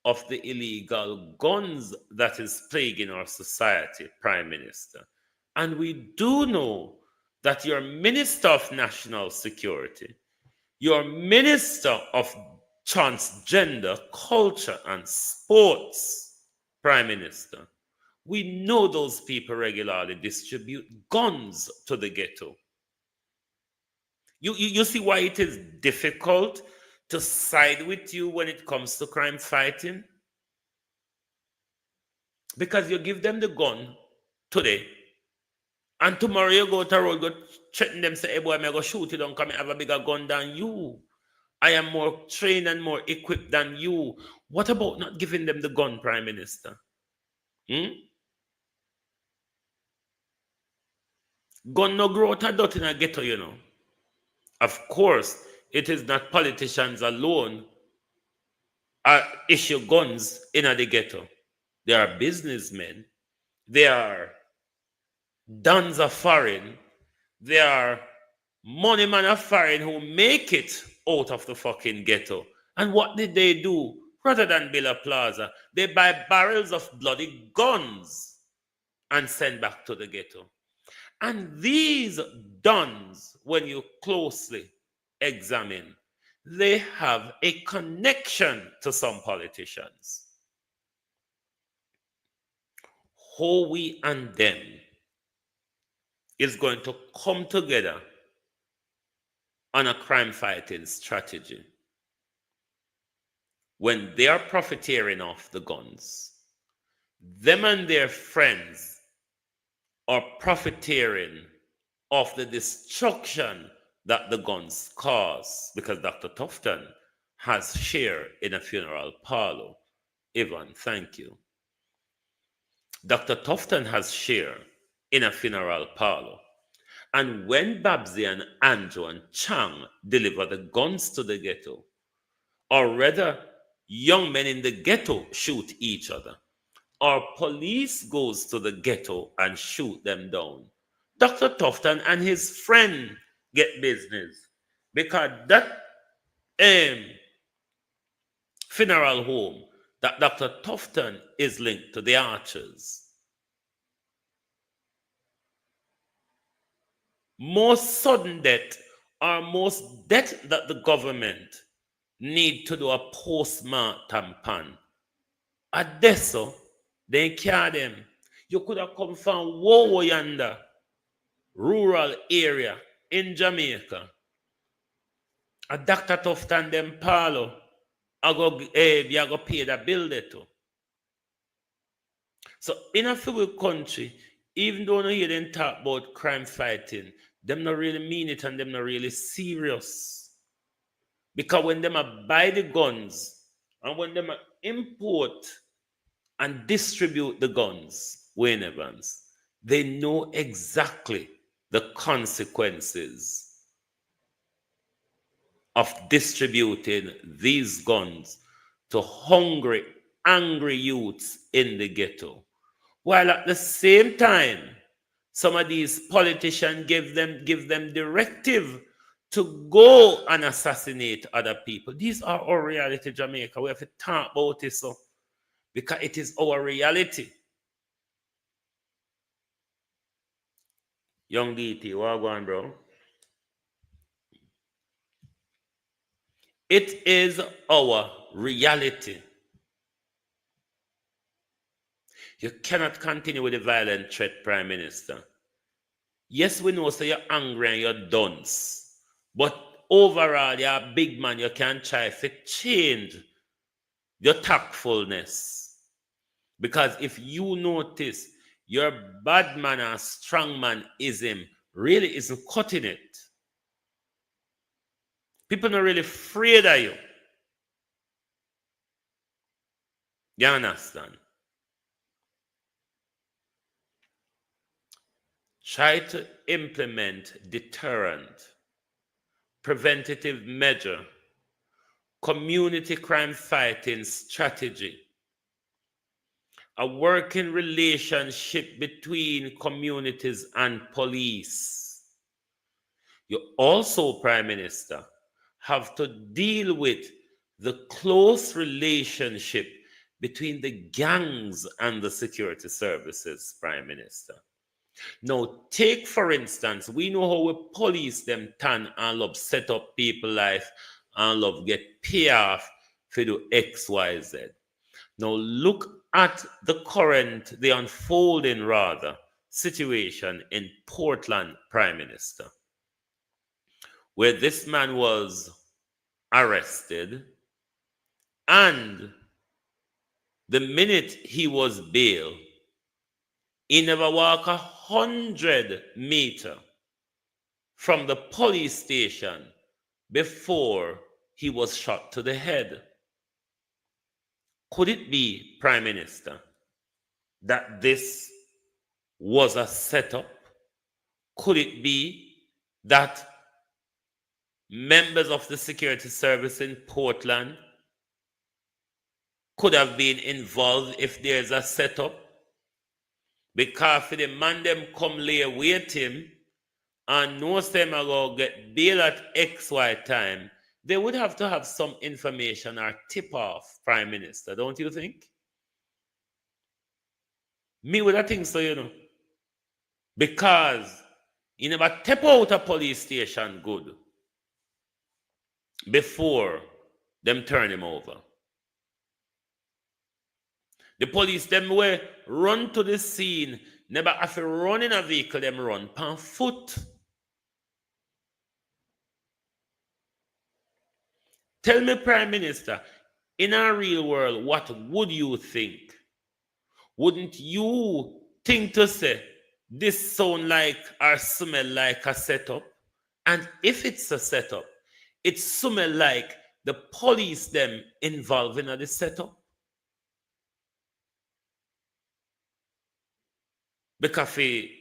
of the illegal guns that is plaguing our society, Prime Minister. And we do know that your Minister of National Security, your Minister of Transgender Culture and Sports, Prime Minister, we know those people regularly distribute guns to the ghetto. You see why it is difficult to side with you when it comes to crime fighting? Because you give them the gun today, and tomorrow you go to the road, go threaten them, say, hey boy, I'm going to shoot you down, come and have a bigger gun than you. I am more trained and more equipped than you. What about not giving them the gun, Prime Minister? Gun no grow out a dot in a ghetto, you know. Of course, it is not politicians alone issue guns in the ghetto. There are businessmen. There are dons of foreign. There are money men of foreign who make it out of the fucking ghetto. And what did they do? Rather than build a plaza, they buy barrels of bloody guns and send back to the ghetto. And these dons, when you closely examine, they have a connection to some politicians. How we and them is going to come together on a crime fighting strategy when they are profiteering off the guns. Them and their friends are profiteering of the destruction that the guns cause, because Dr. Tufton has share in a funeral parlor. Ivan, thank you. Dr. Tufton has share in a funeral parlor. And when Babsy and Andrew and Chang deliver the guns to the ghetto, or rather, young men in the ghetto shoot each other, or police goes to the ghetto and shoot them down, Dr. Tufton and his friend get business, because that funeral home that Dr. Tufton is linked to the Archers. Most sudden death or most death that the government need to do a post-mortem pan. At Deso, they care them. You could have come from Wowo yonder, rural area in Jamaica. A Dr. Tufton them parlo, I go pay the bill there too. So in a few country, even though you hear them talk about crime fighting, them not really mean it and them not really serious. Because when them buy the guns and when them import and distribute the guns, Wayne Evans, they know exactly the consequences of distributing these guns to hungry, angry youths in the ghetto. While at the same time, some of these politicians give them directive to go and assassinate other people. These are our reality, Jamaica. We have to talk about this, so, because it is our reality. Young DT, what going, bro? It is our reality. You cannot continue with the violent threat, Prime Minister. Yes, we know so you're angry and you're dunce. But overall, you're a big man. You can try to change your tactfulness. Because if you notice your bad man and strong manism really isn't cutting it. People are really afraid of you. You understand? Try to implement deterrent, preventative measure, community crime fighting strategy, a working relationship between communities and police. You also, Prime Minister, have to deal with the close relationship between the gangs and the security services, Prime Minister. Now, take for instance, we know how we police them turn and love set up people life and love get pay off for do X, Y, Z. Now, look at the unfolding rather, situation in Portland, Prime Minister, where this man was arrested and the minute he was bailed, he never walked 100 meters from the police station before he was shot to the head. Could it be, Prime Minister, that this was a setup? Could it be that members of the security service in Portland could have been involved if there's a setup? Because for the man them come lay wait him and knows them are going to get bail at XY time, they would have to have some information or tip off, Prime Minister, don't you think? Me would have think so, you know. Because you never tap out a police station good before them turn him over. The police them will run to the scene, never have to run in a vehicle, them run on foot. Tell me, Prime Minister, in our real world, what would you think? Wouldn't you think to say, this sound like or smell like a setup? And if it's a setup, it smell like the police them involved in the setup? Because if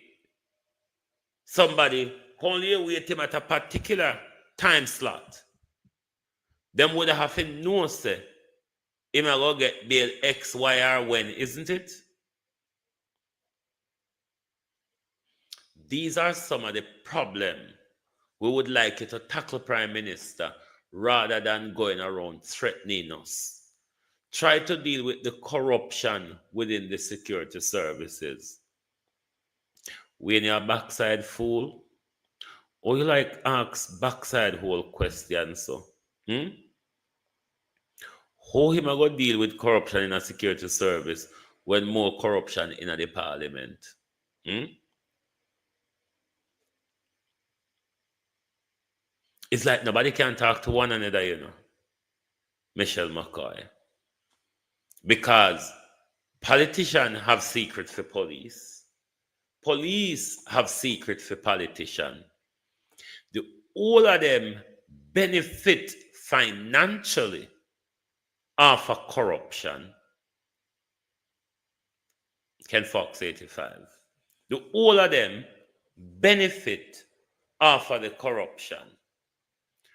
somebody only wait him at a particular time slot, them would have to know, say, him a go get bail X, Y, or when, isn't it? These are some of the problems we would like you to tackle, Prime Minister, rather than going around threatening us. Try to deal with the corruption within the security services. When you're a backside fool, or you like ask backside whole questions, so how him a go deal with corruption in a security service when more corruption in the parliament? It's like nobody can talk to one another, you know, Michelle McCoy. Because politicians have secrets for police. Police have secrets for politicians. all of them benefit financially off of corruption. Ken Fox 85. The all of them benefit off of the corruption.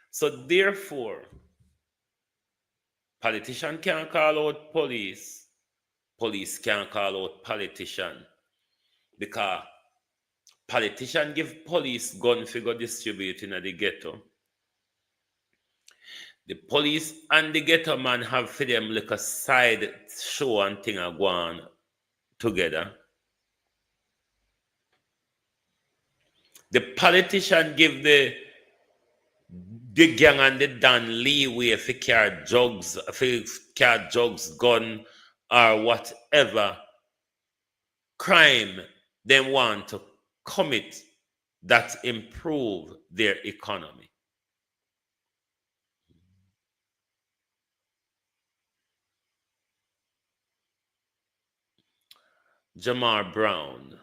So therefore, politician can't call out police, police can't call out politician, because politician give police gun figure distributing at the ghetto. The police and the ghetto man have for them like a side show and thing a go on together. The politician give the gang and the Dan leeway for carry drugs, gun, or whatever crime they want to commit that improve their economy. Jamar Brown,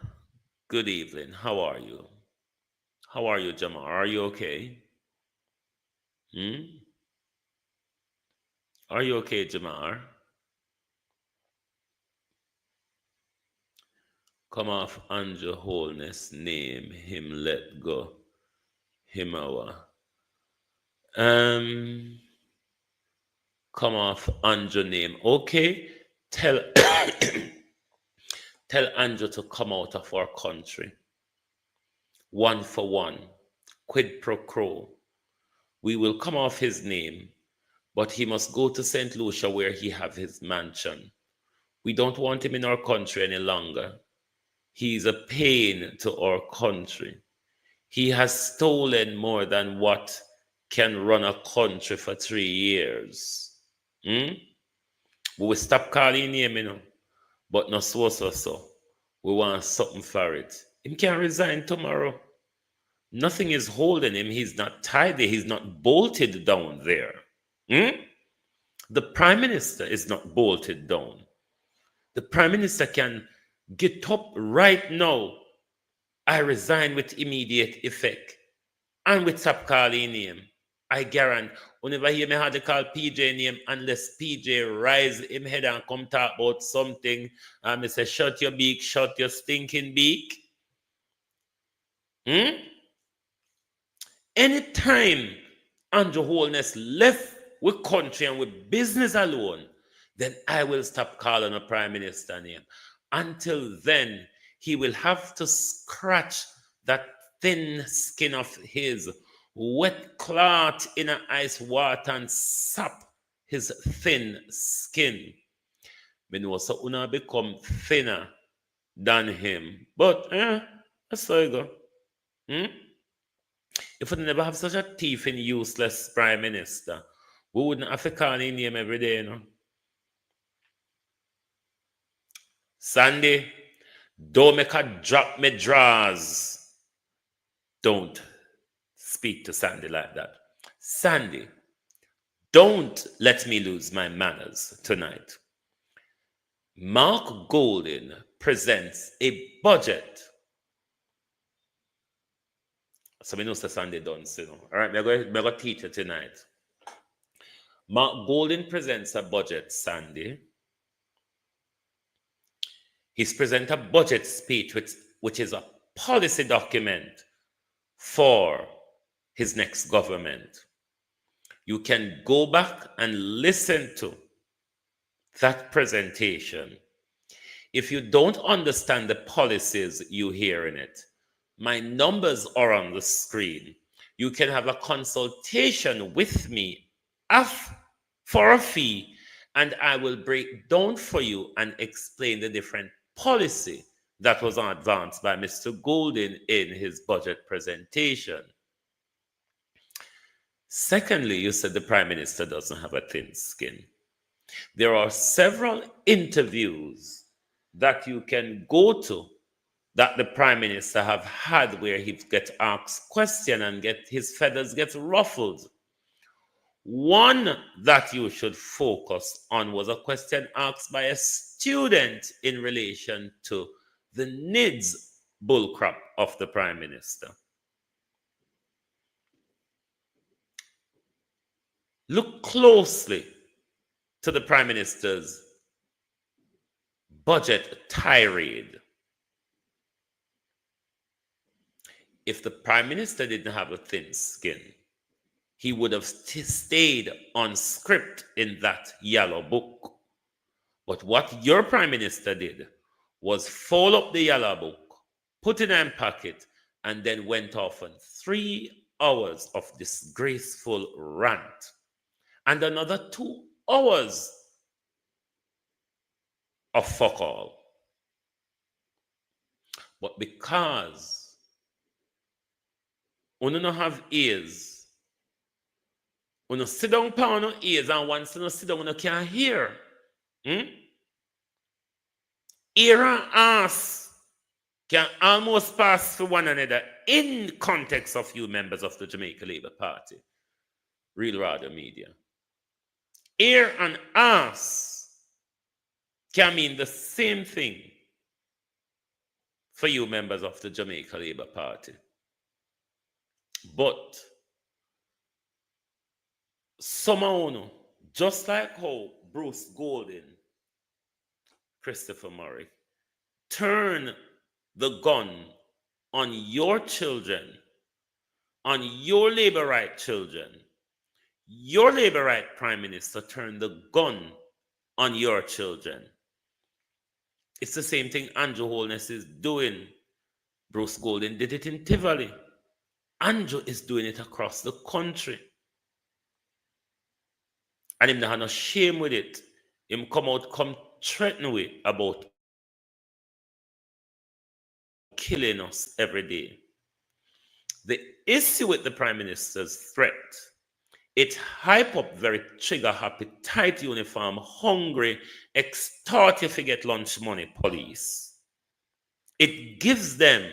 good evening. How are you? How are you, Jamar? Are you okay? Are you okay, Jamar? Come off Andrew Holness name, him let go. Him our. Come off Andrew name. Okay. Tell tell Andrew to come out of our country. 1 for 1. Quid pro quo. We will come off his name, but he must go to St. Lucia where he have his mansion. We don't want him in our country any longer. He is a pain to our country. He has stolen more than what can run a country for 3 years. We will stop calling him, but not so. We want something for it. He can resign tomorrow. Nothing is holding him. He's not tied there. He's not bolted down there. The Prime Minister is not bolted down. The Prime Minister can get up right now. I resign with immediate effect. And with stop calling him. I guarantee. Whenever hear me had to call PJ name, unless PJ rise him head and come talk about something, and I say, shut your beak, shut your stinking beak. Anytime Andrew Holness left with country and with business alone, then I will stop calling a Prime Minister name. Until then, he will have to scratch that thin skin of his, wet cloth in a ice water and sap his thin skin. Me know so una become thinner than him. But that's how it go. If we never have such a thief and useless Prime Minister, we wouldn't have to call his name every day, Sandy, don't make her drop me drawers. Don't speak to Sandy like that. Sandy, don't let me lose my manners tonight. Mark Golden presents a budget. So we know Sandy done, All right, we're going to teach it tonight. Mark Golden presents a budget, Sandy. He's present a budget speech, which is a policy document for his next government. You can go back and listen to that presentation. If you don't understand the policies you hear in it, my numbers are on the screen. You can have a consultation with me for a fee, and I will break down for you and explain the different policy that was advanced by Mr. Golden in his budget presentation. Secondly, you said the Prime Minister doesn't have a thin skin. There are several interviews that you can go to that the Prime Minister have had where he gets asked questions and his feathers get ruffled. One that you should focus on was a question asked by a student in relation to the NIDS bullcrap of the Prime Minister. look closely to the Prime Minister's budget tirade. If the Prime Minister didn't have a thin skin, he would have stayed on script in that yellow book. But what your Prime Minister did was fold up the yellow book, put it in a pocket, and then went off on 3 hours of disgraceful rant and another 2 hours of fuck all. But because you don't have ears, you sit down on your ears, and once you sit down, you can't hear. Ear and ass can almost pass for one another in context of you members of the Jamaica Labour Party. Real Radio Media. Ear and ass can mean the same thing for you members of the Jamaica Labour Party. But somehow, just like how Bruce Golden, Christopher Murray, turn the gun on your children, on your labor right children, your labor right Prime Minister turned the gun on your children. It's the same thing Andrew Holness is doing. Bruce Golden did it in Tivoli. Andrew is doing it across the country. And him not have no shame with it. Him come out, come threaten with about killing us every day. The issue with the Prime Minister's threat, it hype up very trigger happy, tight uniform, hungry, extort you to get lunch money police. It gives them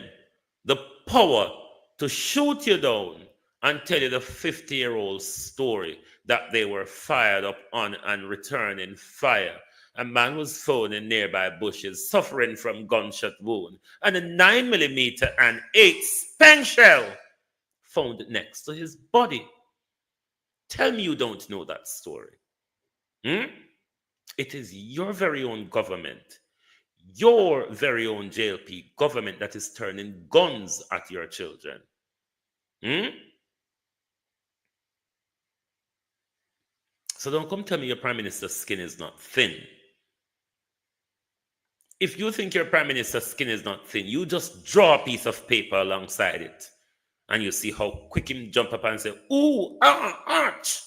the power to shoot you down and tell you the 50-year-old story that they were fired up on and returning fire. A man was found in nearby bushes suffering from gunshot wound and a 9mm and 8 spent shell found next to his body. Tell me you don't know that story. It is your very own government, your very own JLP government that is turning guns at your children. So don't come tell me your Prime Minister's skin is not thin. If you think your Prime Minister's skin is not thin, you just draw a piece of paper alongside it and you see how quick him jump up and say, ooh, arch.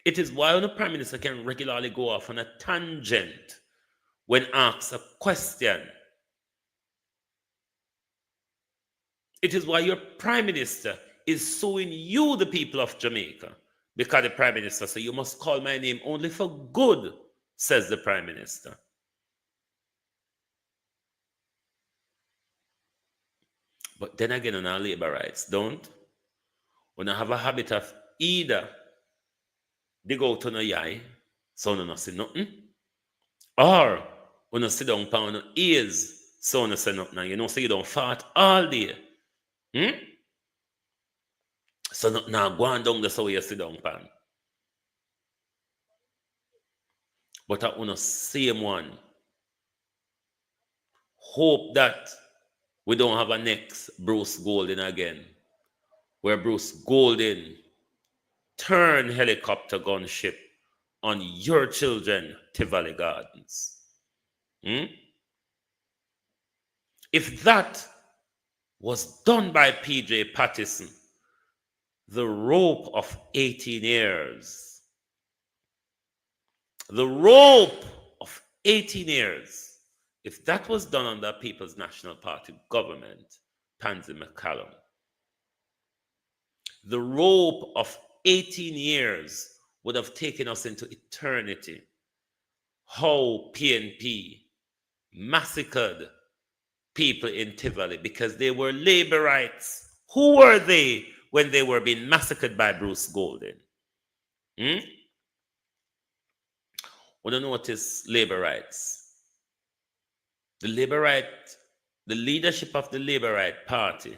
It is why the Prime Minister can regularly go off on a tangent when asked a question. It is why your Prime Minister is suing you, the people of Jamaica, because the Prime Minister said, you must call my name only for good, says the Prime Minister. But then again, on our labor rights, don't. When I have a habit of either they go to no yai, so no say nothing, or when you sit down on your ears, so no say nothing. You know, so you don't fart all day. So now go on down the so you sit down pan. But I want to same one. Hope that we don't have a next Bruce Golden again, where Bruce Golden turn helicopter gunship on your children, Tivoli Gardens. If that was done by PJ Pattison, the rope of 18 years, the rope of 18 years, if that was done under People's National Party government, Pansy McCallum, the rope of 18 years would have taken us into eternity. How PNP massacred people in Tivoli because they were labor rights. Who were they when they were being massacred by Bruce Golden? We don't notice labor rights. The leadership of the Labor Right Party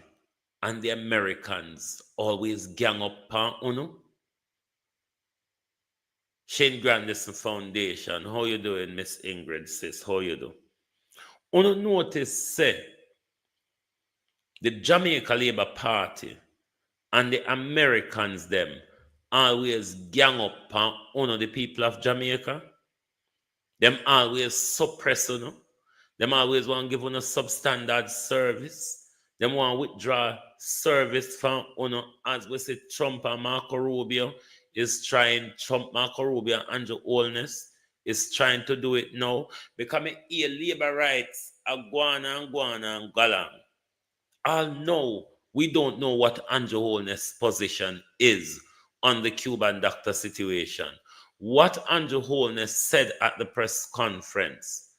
and the Americans always gang up on uno. Shane Grandison Foundation, how you doing, Miss Ingrid, sis? How you do? Uno notice, say, the Jamaica Labour Party and the Americans, them, always gang up on uno, the people of Jamaica. Them always suppress uno. Them always want to give uno substandard service. Them want to withdraw service from uno, as we say Trump and Marco Rubio is trying, Trump, Marco Rubio, and Andrew Holness is trying to do it now. Because me hear labor rights are guana and galang. All know we don't know what Andrew Holness' position is on the Cuban doctor situation. What Andrew Holness said at the press conference,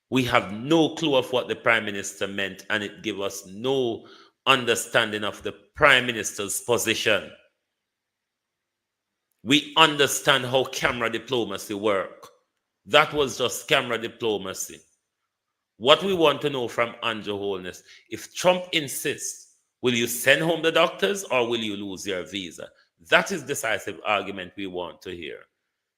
we have no clue of what the Prime Minister meant, and it gives us no understanding of the Prime Minister's position. We understand how camera diplomacy works. That was just camera diplomacy. What we want to know from Andrew Holness, if Trump insists, will you send home the doctors or will you lose your visa? That is the decisive argument we want to hear.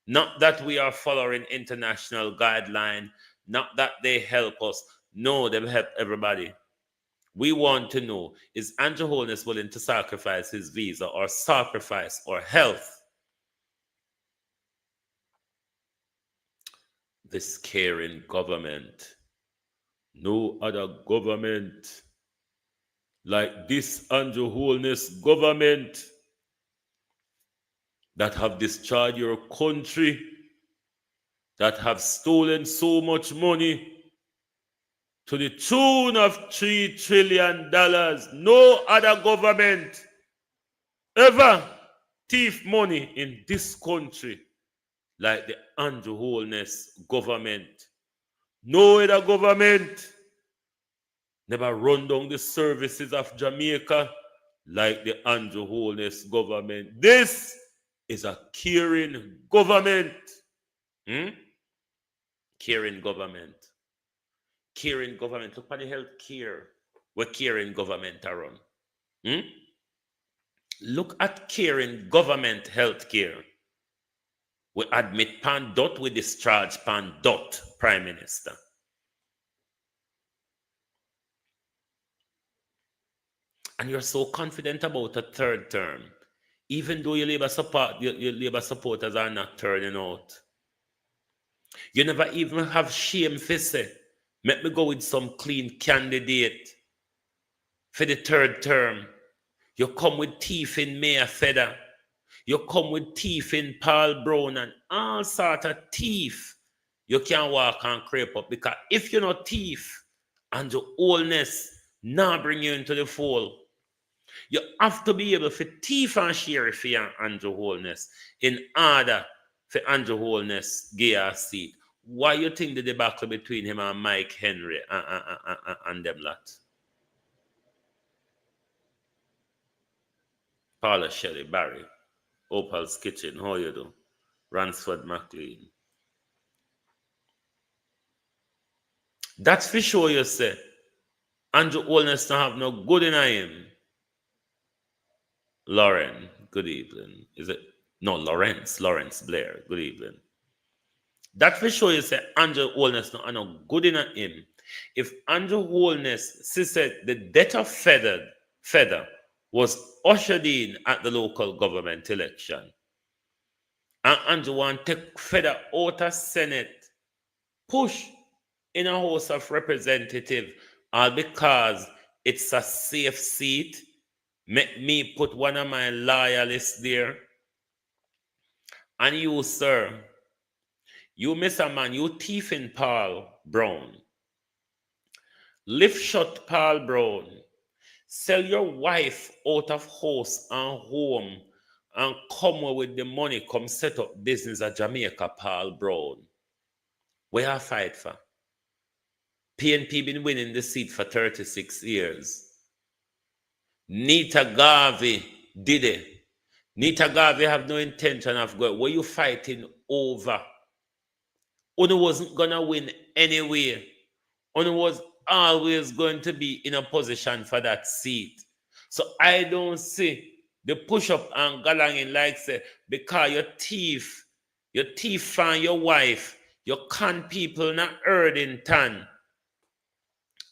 Not that we are following international guideline, not that they help us. No, they help everybody. We want to know, is Andrew Holness willing to sacrifice his visa or sacrifice or health? This caring government. No other government like this Andrew Holness government that have discharged your country, that have stolen so much money to the tune of $3 trillion. No other government ever thief money in this country like the Andrew Holness government. No other government never run down the services of Jamaica like the Andrew Holness government. This is a caring government. Caring government. Caring government. Look at the health care where caring government are run. Look at caring government health care. We admit pan dot, we discharge pan dot, Prime Minister. And you're so confident about a third term, even though your Labour supporters are not turning out. You never even have shame for say, let me go with some clean candidate for the third term. You come with teeth in Mayor Feder. You come with teeth in Paul Brown and all sort of teeth. You can't walk and creep up, because if you're not teeth and your oldness now bring you into the fold, you have to be able for teeth and share for your Andrew Holness in order for Andrew Holness get a seat. Why you think the debacle between him and Mike Henry and them lot? Paula Shelley Barry, Opal's Kitchen, how you do? Ransford McLean. That's for sure, you say. Andrew Holness don't have no good in him. Lauren, good evening. Is it? No, Lawrence Blair, good evening. That for sure, you say Andrew Holness not have no good in him. If Andrew Holness, she said the death of Feder was ushered in at the local government election, and Andrew want to take Feder out of Senate, push in a House of Representatives, all because it's a safe seat. Make me put one of my loyalists there. And you, sir, you, Mr. Man, you thiefing Paul Brown. Lift shut Paul Brown. Sell your wife out of house and home and come with the money, come set up business at Jamaica, Paul Brown. Where I fight for? PNP been winning the seat for 36 years. Nita Garvey did it. Nita Garvey have no intention of going. What you fighting over? Uno wasn't gonna win anyway. Uno was always going to be in a position for that seat. So I don't see the push up and galanging like say, because your thief and your wife, you con people in a Erdington,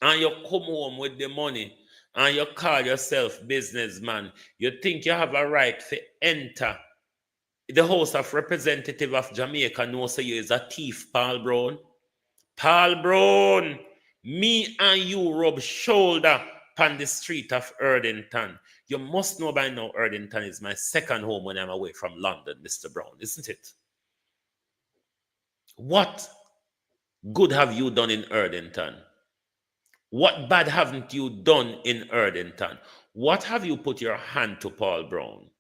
and you come home with the money and you call yourself businessman. You think you have a right to enter the House of Representative of Jamaica, no say you is a thief, Paul Brown. Paul Brown, me and you rub shoulder upon the street of Erdington. You must know by now Erdington is my second home when I'm away from London, Mr. Brown, isn't it? What good have you done in Erdington? What bad haven't you done in Erdington? What have you put your hand to, Paul Brown?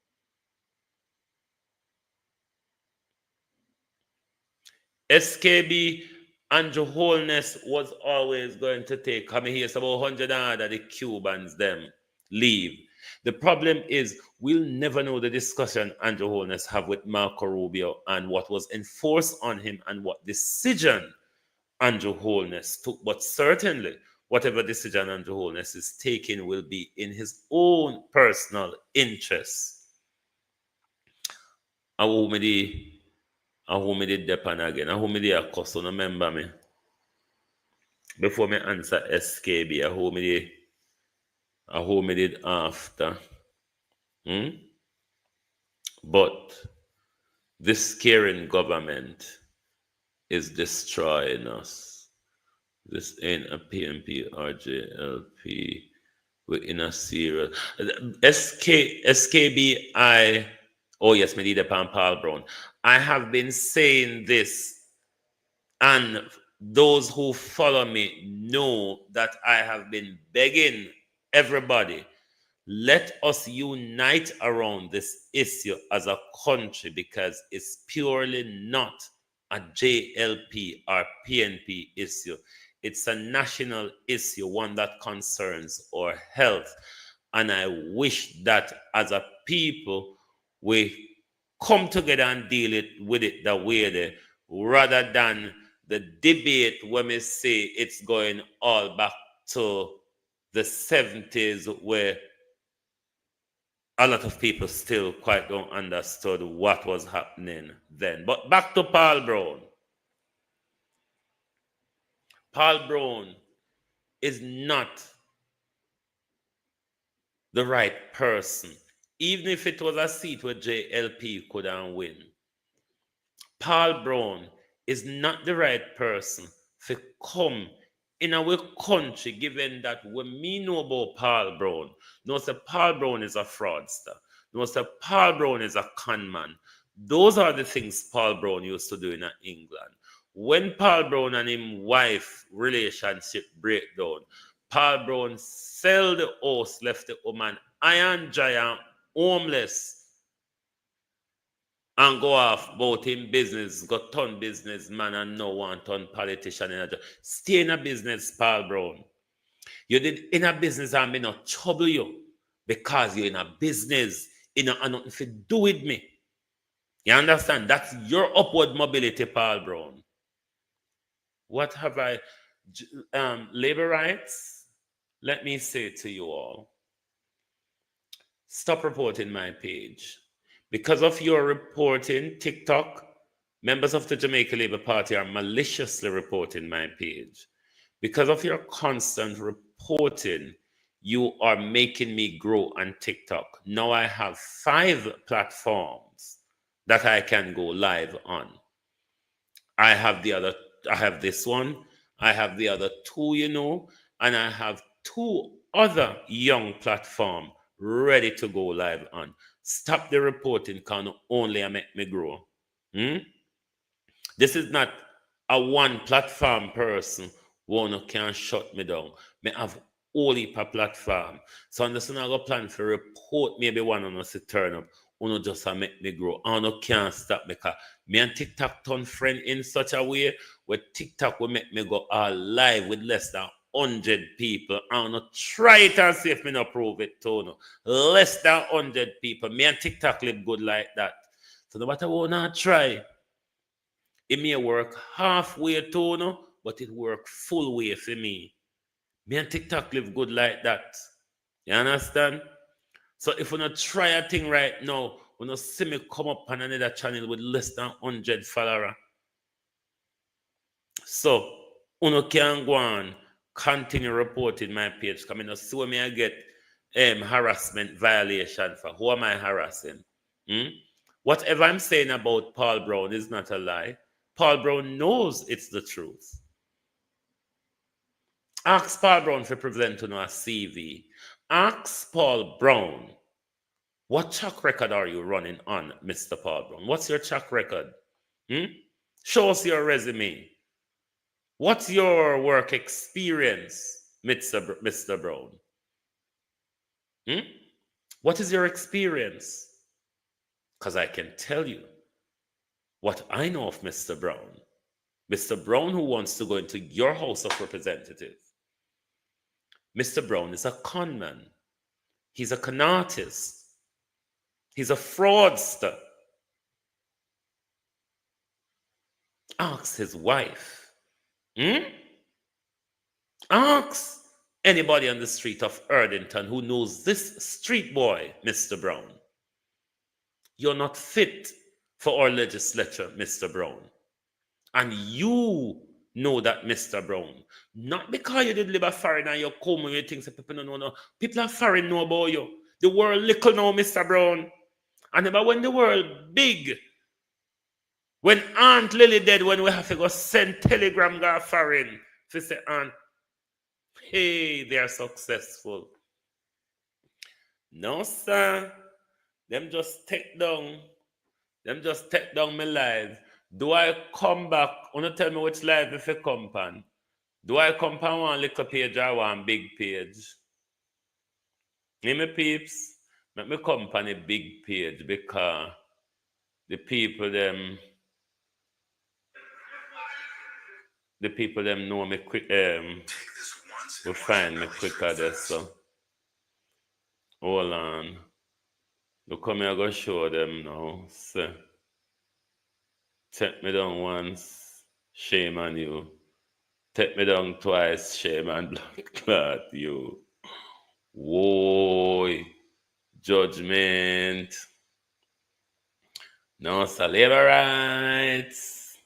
SKB Andrew Holness was always going to take, I mean, here's about 100 of the Cubans them leave. The problem is we'll never know the discussion Andrew Holness have with Marco Rubio and what was enforced on him and what decision Andrew Holness took. But certainly, whatever decision Andrew Holness is taking will be in his own personal interests. I who me did depend again. I who me did a cuss, so remember me. Before me answer SKB, I who me did after. But this caring government is destroying us. This ain't a PMP or JLP. We're in a serious SKB. Oh yes, me did upon Paul Brown. I have been saying this, and those who follow me know that I have been begging everybody, let us unite around this issue as a country, because it's purely not a JLP or PNP issue. It's a national issue, one that concerns our health. And I wish that as a people, we come together and deal with it the way they, rather than the debate when we say it's going all back to the 70s, where a lot of people still quite don't understand what was happening then. But back to Paul Brown. Paul Brown is not the right person. Even if it was a seat where JLP couldn't win, Paul Brown is not the right person to come in our country, given that when me know about Paul Brown, know that Paul Brown is a fraudster, know that Paul Brown is a con man. Those are the things Paul Brown used to do in England. When Paul Brown and his wife relationship break down, Paul Brown sell the house, left the woman iron giant, homeless, and go off about him business, got ton businessman and no one ton politician. Stay in a business, Paul Brown. You did in a business and me not trouble you because you're in a business. It not nothing to do with me. You understand? That's your upward mobility, Paul Brown. What have I? Labor rights? Let me say to you all, stop reporting my page. Because of your reporting, TikTok, members of the Jamaica Labour Party are maliciously reporting my page. Because of your constant reporting, you are making me grow on TikTok. Now I have 5 platforms that I can go live on. I have this one, I have the other 2, and I have 2 other young platforms ready to go live on. Stop the reporting, can only make me grow. This is not a one platform person who can shut me down. Me have all heap of platform. So understand I go plan for report maybe one on us to turn up. Uno just make me grow. I no can't stop because me and TikTok turn friend in such a way where TikTok will make me go all live with less than 100 people. I wanna try it and see if me not prove it to no. Less than 100 people. Me and TikTok live good like that. So no matter what I try, it may work halfway to no, but it work full way for me. Me and TikTok live good like that. You understand? So if we not try a thing right now, we not see me come up on another channel with less than 100 followers. So, uno can go on, continue reporting my page. Come in, see when I get harassment violation for. Who am I harassing? Hmm? Whatever I'm saying about Paul Brown is not a lie. Paul Brown knows it's the truth. Ask Paul Brown for present on a CV. Ask Paul Brown, what track record are you running on, Mr. Paul Brown? What's your track record? Hmm? Show us your resume. What's your work experience, Mr. Brown? Hmm? What is your experience? Because I can tell you what I know of Mr. Brown. Mr. Brown, who wants to go into your House of Representatives. Mr. Brown is a con man. He's a con artist. He's a fraudster. Ask his wife. Hmm? Ask anybody on the street of Erdington who knows this street boy, Mr. Brown. You're not fit for our legislature, Mr. Brown. And you know that, Mr. Brown. Not because you did live a foreign and you come and you think that people don't know. No. People are foreign know about you. The world little now, Mr. Brown. And remember when the world big, when Aunt Lily dead, when we have to go send telegram go foreign, to say, Aunt, hey, they are successful. No, sir. Them just take down my live. Do I come back? Wanna tell me which live if you come on? Do I come on one little page or one big page? Hear me, peeps? Let me come on a big page because the people them know me quick will find me quicker there, so hold on. Look how me I go show them now. So take me down once, shame on you. Take me down twice, shame and blood clot you. Whoa, judgment. No, sir, labor rights.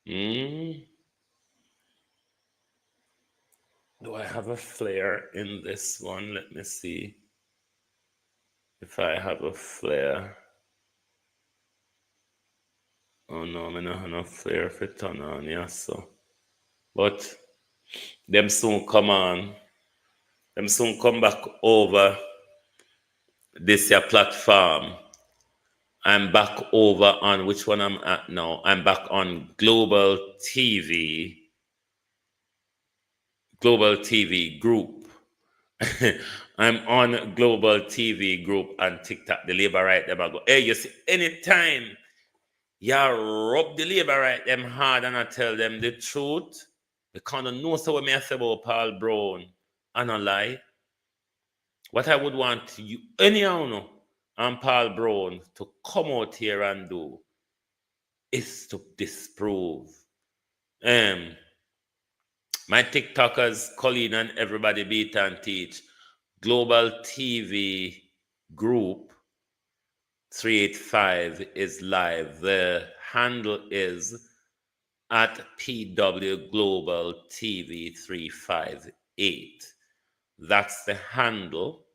Do I have a flare in this one? Let me see if I have a flare. Oh no, I don't have no flare for turn on, yeah, so. But them soon come on. Them soon come back over this here platform. I'm back over on which one I'm at now. I'm back on Global TV Group. I'm on Global TV Group and TikTok. The labor right them I go. Hey, you see, anytime you rub the labor right them hard and I tell them the truth, they kind of know so what me I say about Paul Brown and a lie. What I would want you anyhow no and Paul Brown to come out here and do is to disprove. My TikTokers, Colleen and everybody beat and teach. Global TV Group 385 is live. The handle is at PW Global TV 358. That's the handle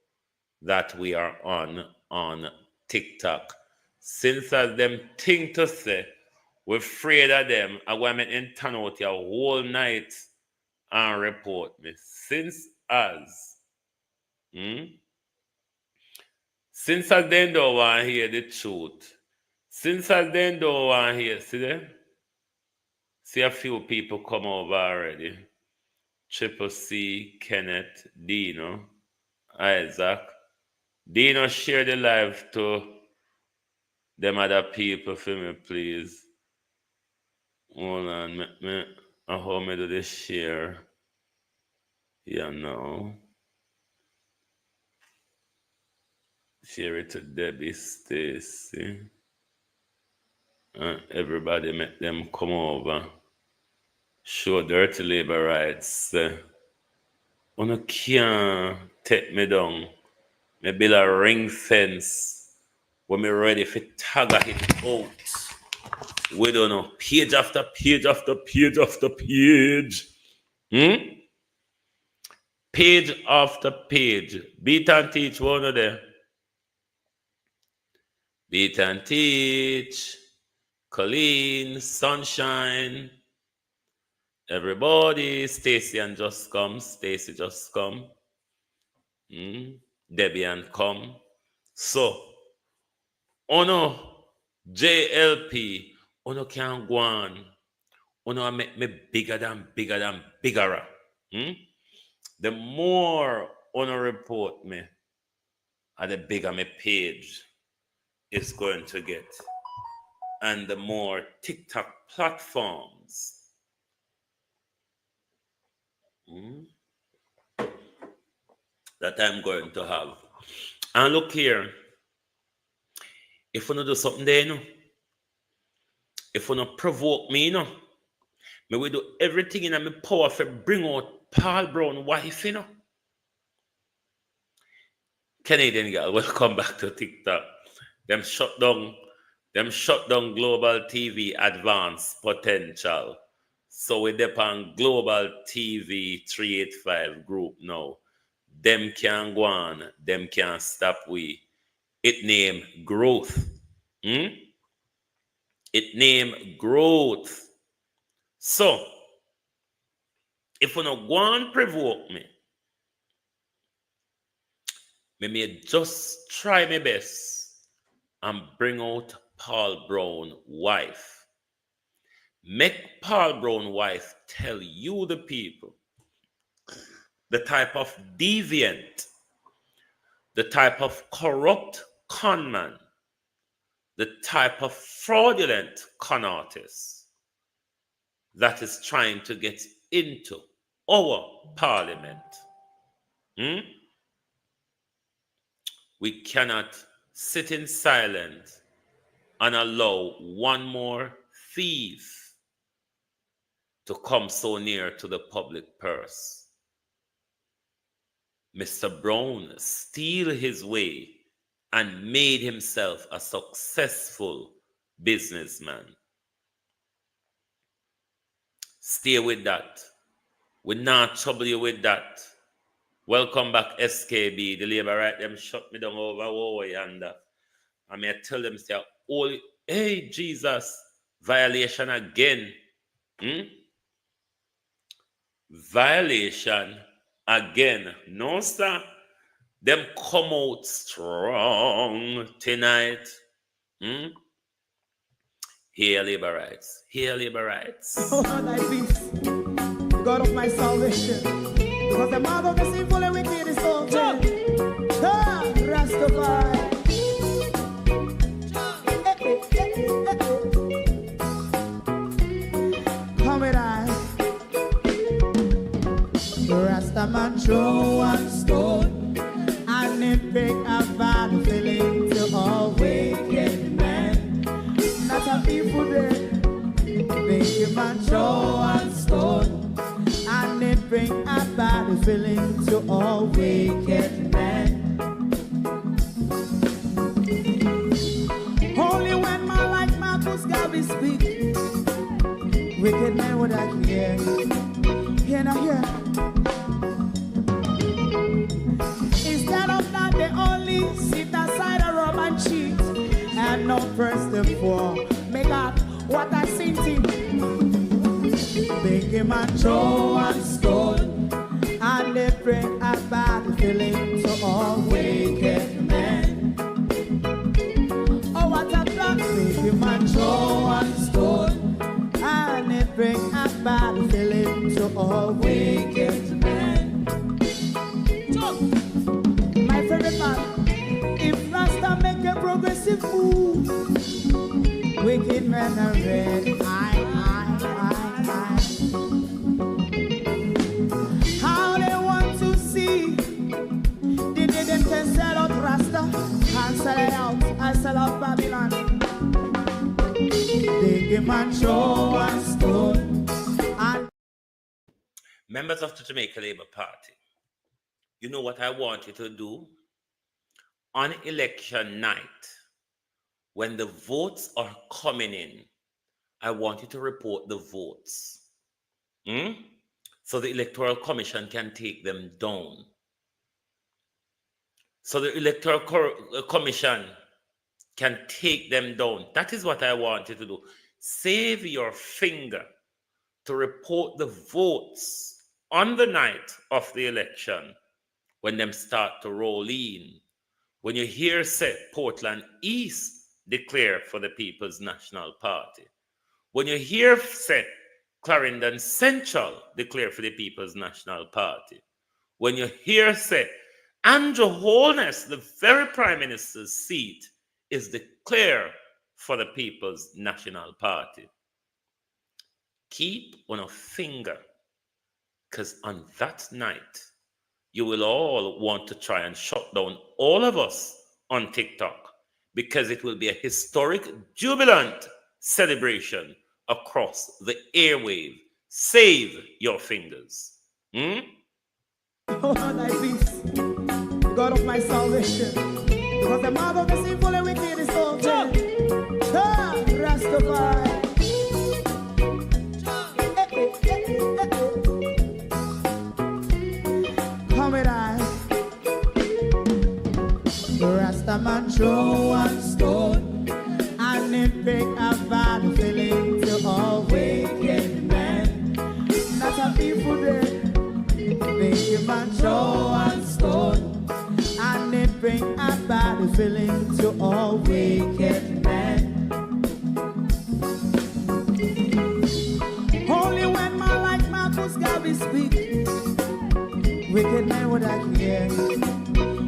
that we are on TikTok. Since as them thing to say, we're afraid of them, I want me in turn out here whole night and report me. Since as they don't want to hear the truth, since as they don't want to hear, see them? See a few people come over already. Triple C, Kenneth, Dino, Isaac. Dino, share the live to them other people for me, please. Hold on, how me do this share? Yeah, no. Share it to Debbie, Stacy. And everybody make them come over. Show dirty labor rights. Una can't take me down. Me build a ring fence when me ready for tag it out. We don't know. Page after page after page after page. Page after page. Beat and teach one of them. Beat and teach. Colleen, Sunshine. Everybody. Stacy and just come. Stacy just come. Debbie and come. So, Ono JLP, Ono can go on. Ono make me bigger than bigger. The more Ono report me, and the bigger my page is going to get. And the more TikTok platforms that I'm going to have. And look here, if you don't do something there, if you don't provoke me, me will do everything in my power to bring out Paul Brown wife, Canadian girl, welcome back to TikTok. Them shut down Global TV Advanced Potential. So we depend Global TV 385 group now. Them can go on, them can stop we. It name growth. It name growth. So, if you not go and provoke me, me may just try my best and bring out Paul Brown wife. Make Paul Brown wife tell you the people the type of deviant, the type of corrupt conman, the type of fraudulent con artist that is trying to get into our parliament. We cannot sit in silence and allow one more thief to come so near to the public purse. Mr. Brown steal his way and made himself a successful businessman. Stay with that. We not trouble you with that. Welcome back, SKB. The labor right them shut me down over yonder. I may tell them, say, oh, hey, Jesus, violation again. Violation again. No, sir. Them come out strong tonight. Here, labor rights. Here, labor rights. Oh, thy peace, God of my salvation. Because the mouth of the sinful and wicked is open. Rastafari. Come with I. Rastaman throw one stone and it break a bad feeling to all wicked men. Not a people there. Make a man throw one stone and it bring a bad feeling to all wicked men. Only when man like Marcus Garvey speak, wicked men would I hear. Hear now hear. Instead of that they only sit aside and rob and cheat and not first and for make up what I seen to. Make him a throw and stone and they bring a bad feeling to all wicked men. Oh, what a plan! Make him a throw and stone and they bring a bad feeling to all wicked men. So, my favorite man, if Rasta make a progressive move, wicked men are red. How they want to see the day them can sell out Rasta and sell it out and sell out Babylon. They give man show and stone and Members of the Jamaica Labour Party, You know what I want you to do? On election night, when the votes are coming in, I want you to report the votes. So the Electoral Commission can take them down. So the Electoral Commission can take them down. That is what I want you to do. Save your finger to report the votes on the night of the election when them start to roll in. When you hear say Portland East declare for the People's National Party. When you hear say Clarendon Central declare for the People's National Party. When you hear say Andrew Holness, the very Prime Minister's seat, is declared for the People's National Party. Keep on a finger, because on that night, you will all want to try and shut down all of us on TikTok, because it will be a historic, jubilant celebration across the airwave. Save your fingers. Oh, thy peace, God of my salvation, because the mouth of the sinful and wicked is open. Rastafari. Come with I. Rastaman throw one stone, and it bring a bad feeling to all wicked men. Not a people there. Make man throw one stone, and it bring a bad feeling to all wicked men. Only when man like Marcus Garvey speak, wicked men would I hear.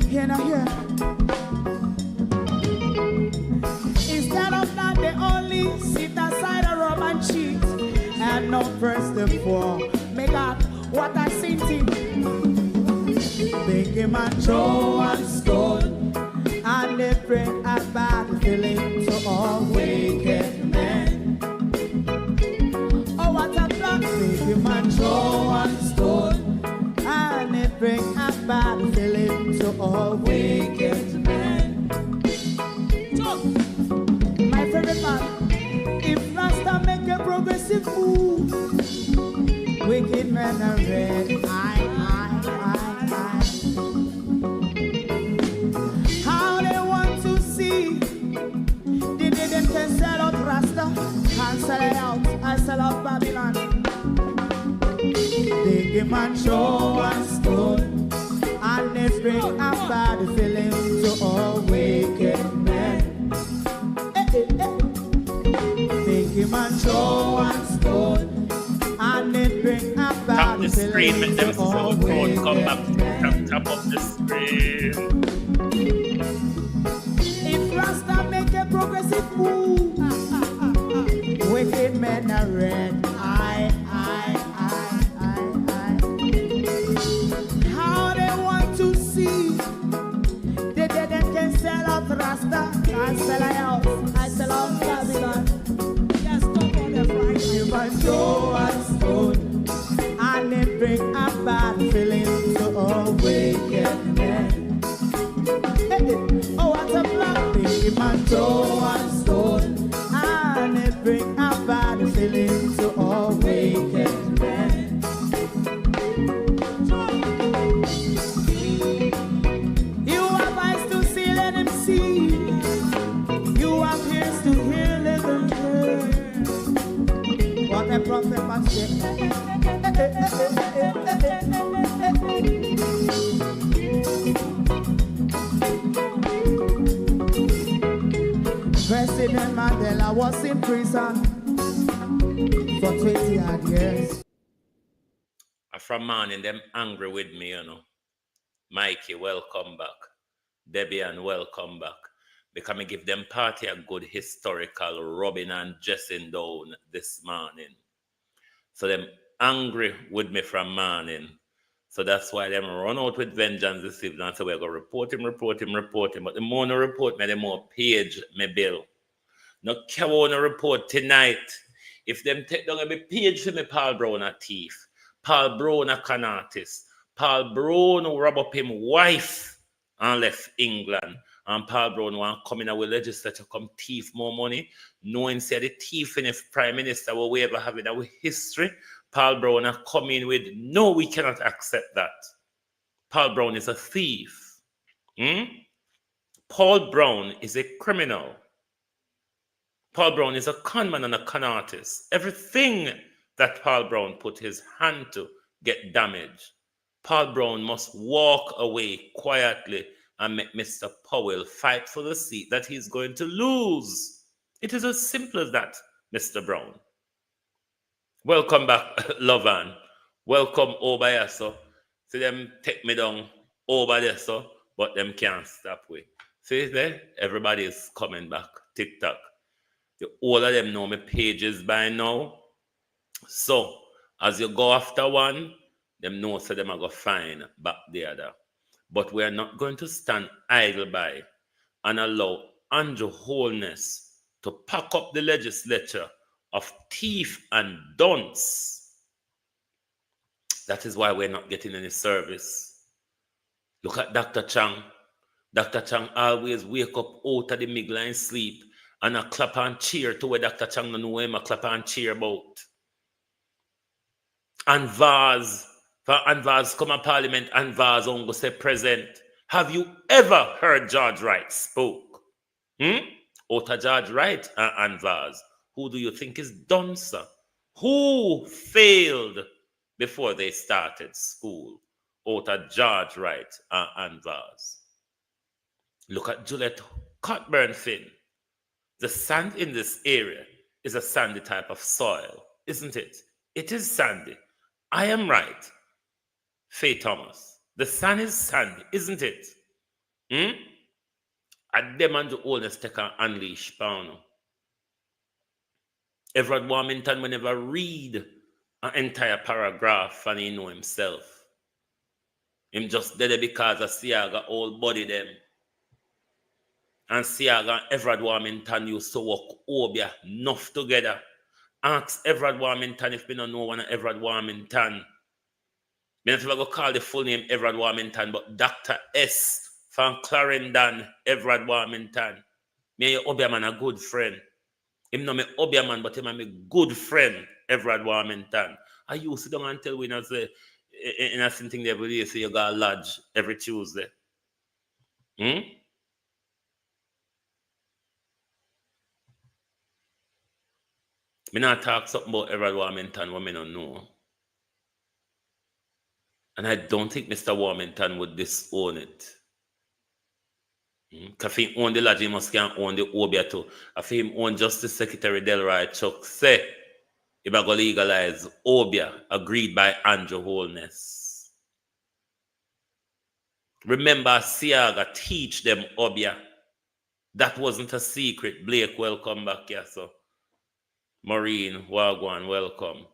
Hear now hear. Instead of that, they only sit aside and rob and cheat, and not first and four. Make up what I seen him. Make him a throw one stone, and they bring a bad feeling to all wicked men. Oh, what a plan! Make him a throw one stone, and they bring a bad feeling to all wicked men. My favorite part: if Rasta make a progressive move, wicked men are red. How they want to see the day them can sell out Rasta and sell it out. I sell out Babylon. They give man show and stone, and they bring a bad feeling to all wicked men. They give man show and stone, and it bring a bad the screen, make them so come back to top of the screen. If Rasta make a progressive move, wicked men are red. How they want to see the dead that can sell out Rasta and sell out. I sell out Babylon. Yes, stop on the right. You must show and stone, and it bring a bad feeling to all wicked men. Oh, what a black thing, man, throw and stone, and it bring a bad feeling to all wicked men. You have eyes to see, let him see. You have ears to hear, let them hear. What a prophet must say. President Mandela was in prison for 20 odd years. From morning, them angry with me, you know. Mikey, welcome back. Debian, welcome back. Because I give them party a good historical rubbing and dressing down this morning. So them angry with me from morning. So that's why them run out with vengeance this evening and say we're going to report him. But the more no report me, the more page me bill. No care what no report tonight. If them take down every page for me, Paul Brown a thief. Paul Brown a con artist. Paul Brown who rob up him wife and left England. And Paul Brown want to come in our legislature, come thief more money, knowing say the thief in the prime minister will we ever have in our history. Paul Brown are coming with, no, we cannot accept that. Paul Brown is a thief. Paul Brown is a criminal. Paul Brown is a conman and a con artist. Everything that Paul Brown put his hand to get damaged. Paul Brown must walk away quietly and make Mr. Powell fight for the seat that he's going to lose. It is as simple as that, Mr. Brown. Welcome back, Lovan. Welcome over here, so. See them take me down over there, so, but them can't stop me. See there? Everybody is coming back. TikTok. All of them know my pages by now. So, as you go after one, them know so them are going to find back the other. But we are not going to stand idle by and allow Andrew Holness to pack up the legislature of thief and dunce. That is why we're not getting any service. Look at Dr. Chang. Dr. Chang always wake up out of the midline sleep and a clap and cheer to where Dr. Chang don't know him a clap and cheer about. And Vaz come to Parliament and Vaz on go say present. Have you ever heard George Wright spoke? Out of George Wright and Vaz. Who do you think is done, sir? Who failed before they started school? Out of George Wright and Vaz. Look at Juliet Cockburn Finn. The sand in this area is a sandy type of soil, isn't it? It is sandy. I am right. Faye Thomas. The sand is sandy, isn't it? And them and the oldest take and unleash pound. Everett Warmington will never read an entire paragraph and he know himself. Him just did it because of Siaga old body them. And Siaga and Everett Warmington used to work Obia enough together. Ask Everett Warmington if we don't know one of Everett Warmington. I don't know if I go call the full name Everett Warmington, but Dr. S. from Clarendon, Everett Warmington. Me and your Obia man a good friend. Him not my Obia man, but him and my good friend, Everett Warmington. I used to sit down and tell we not say in a thing there every day, so you got a lodge every Tuesday. Me not talk something about Everett Warmington what me don't know. And I don't think Mr. Warmington would disown it. If he own the lodge, he must can own the Obia too. If he own Justice Secretary Delroy Chuck say, if I go legalize Obia, agreed by Andrew Holness. Remember, Siaga teach them Obia. That wasn't a secret. Blake, welcome back here, so. Maureen, Wagwan, welcome.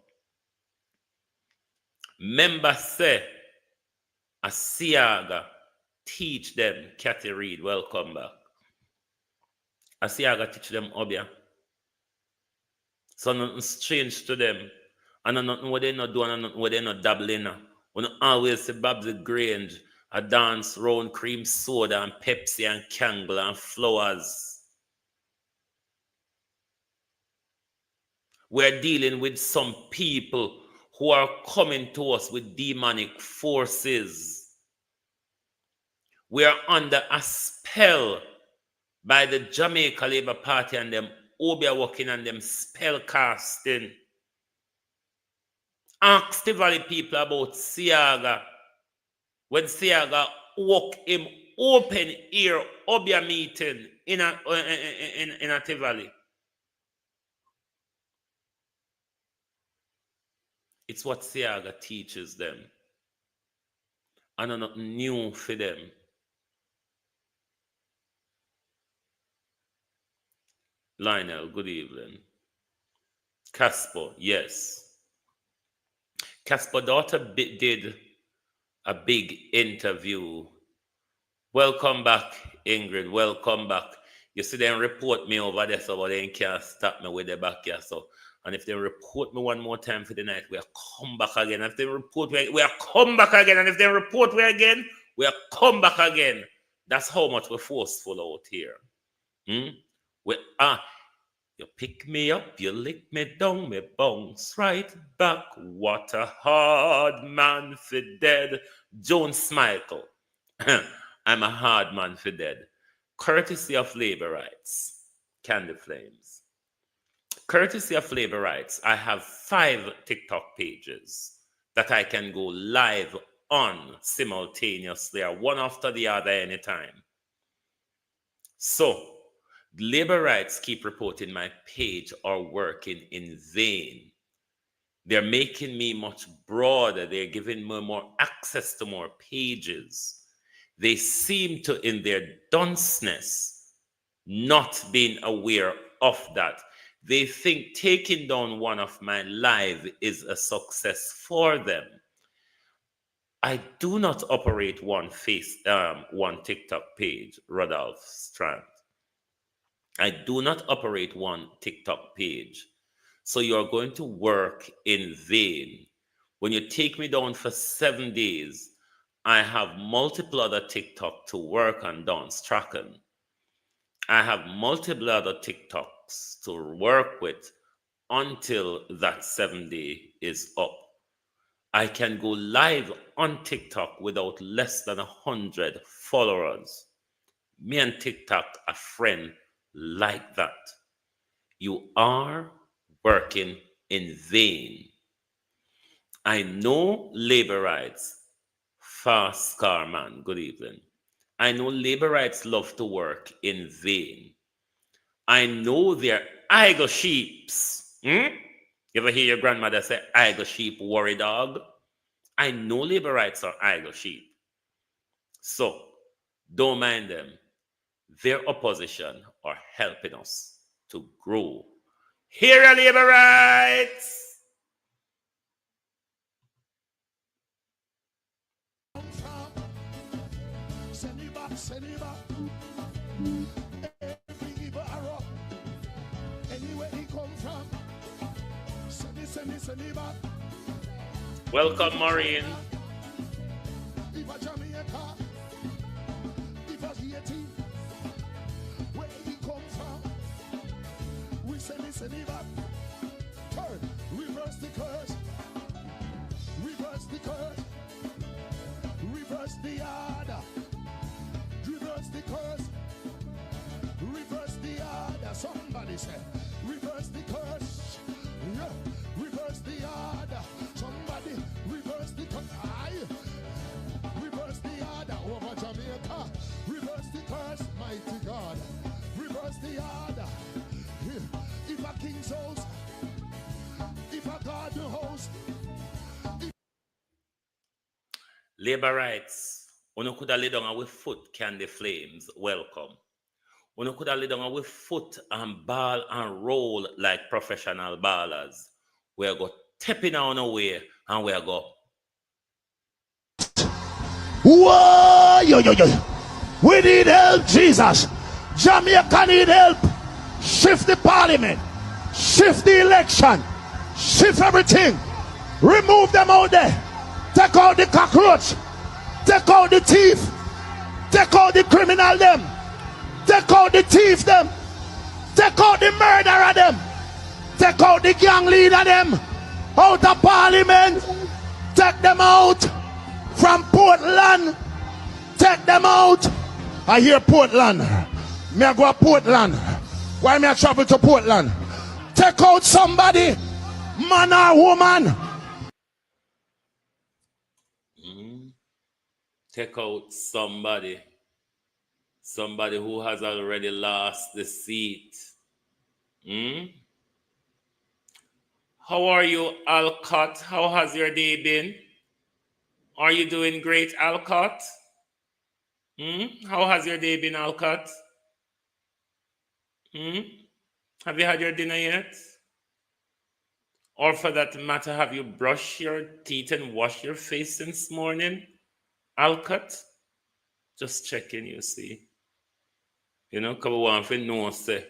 Member say, a Siaga teach them, Cathy Reed, welcome back. A Siaga teach them Obia. So nothing strange to them. And nothing what they not doing and nothing what they not dabbling. When you always see Babsy Grange, a dance round cream soda and Pepsi and Kangle and flowers. We're dealing with some people who are coming to us with demonic forces. We are under a spell by the Jamaica Labour Party and them Obia working on them spell casting. Ask the Valley people about Siaga. When Siaga walk him open ear Obia meeting in a Valley. It's what Siaga teaches them. And not new for them. Lionel, good evening. Casper, yes. Casper daughter did a big interview. Welcome back, Ingrid. Welcome back. You see them report me over there, so but they can't stop me with the back here. So And if they report me one more time for the night, we'll come back again. If they report me, we'll come back again. And if they report me again, we'll come back again. That's how much we're forceful out here. You pick me up, you lick me down, me bounce right back. What a hard man for dead. Jones Michael. I'm a hard man for dead. Courtesy of labor rights. Candy Flames. Courtesy of labor rights, I have 5 TikTok pages that I can go live on simultaneously or one after the other anytime. So, labor rights keep reporting my page are working in vain. They're making me much broader. They're giving me more access to more pages. They seem to, in their dunceness, not being aware of that. They think taking down one of my live is a success for them. I do not operate one TikTok page, Rodolph Strand. I do not operate one TikTok page. So you're going to work in vain. When you take me down for 7 days, I have multiple other TikTok to work on dance tracking. I have multiple other TikToks to work with until that 7 day is up. I can go live on TikTok without less than 100 followers. Me and TikTok are friends like that. You are working in vain. I know labor rights. Fast car man, good evening. I know labor rights love to work in vain. I know they're idle sheeps. You ever hear your grandmother say, idle sheep, worry dog? I know labor rights are idle sheep. So, don't mind them. Their opposition are helping us to grow. Here are labor rights! Send it back. Every evil arrow, anywhere he come from, send it back. Welcome, Maureen. If a Jamaica, if a Haiti, where he come from, we send it back. Turn, reverse the curse, reverse the curse, reverse the order. Reverse the curse. Reverse the order. Somebody say, reverse the curse. Yeah. Reverse the order. Somebody reverse the curse. Aye. Reverse the order over Jamaica. Reverse the curse, mighty God. Reverse the order. If a king's host, if a God the host. Labor rights. Uno could have laid down with foot, Candy Flames. Welcome. Uno could have laid down with foot and ball and roll like professional ballers. We're go tapping on away and we're go. Whoa, yo. We need help, Jesus. Jamaica need help. Shift the parliament. Shift the election. Shift everything. Remove them out there. Take out the cockroach. Take out the thief. Take out the criminal them. Take out the thief them. Take out the murderer them. Take out the gang leader them. Out of parliament. Take them out. From Portland. Take them out. I hear Portland. Me I go to Portland. Why me I travel to Portland? Take out somebody. Man or woman. Take out somebody who has already lost the seat. How are you, Alcott? How has your day been? Are you doing great, Alcott? How has your day been, Alcott? Have you had your dinner yet? Or for that matter, have you brushed your teeth and washed your face this morning? Alcott, just checking, you see. You know, come on, if you know, say,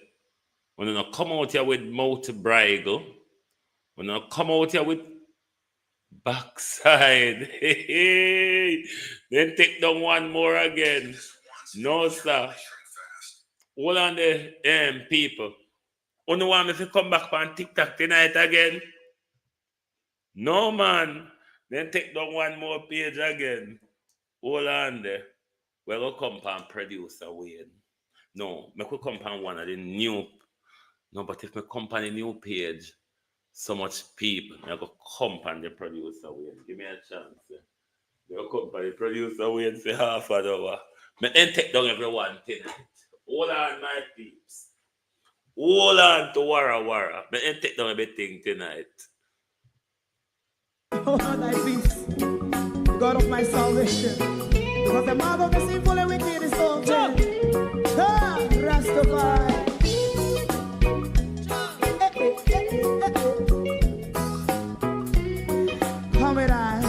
when you come out here with mouth bridle, When I come out here with backside, then take down one more again. No, sir. Hold on there, people. Only want me to come back on TikTok tonight again? No, man. Then take down one more page again. Hold on there. We're going to come and producer Wayne. No, I could come on one of the new. No, but if I come on a new page, so much people, I go come on the producer Wayne. Give me a chance. They'll come on the producer Wayne for half an hour. I then take down everyone tonight. Hold on, my peeps. Hold on to Wara Wara. I then take down everything tonight. Oh, thy peace, God of my salvation. Because the mouth of the sinful and wicked is open. Rastafari. Come with I.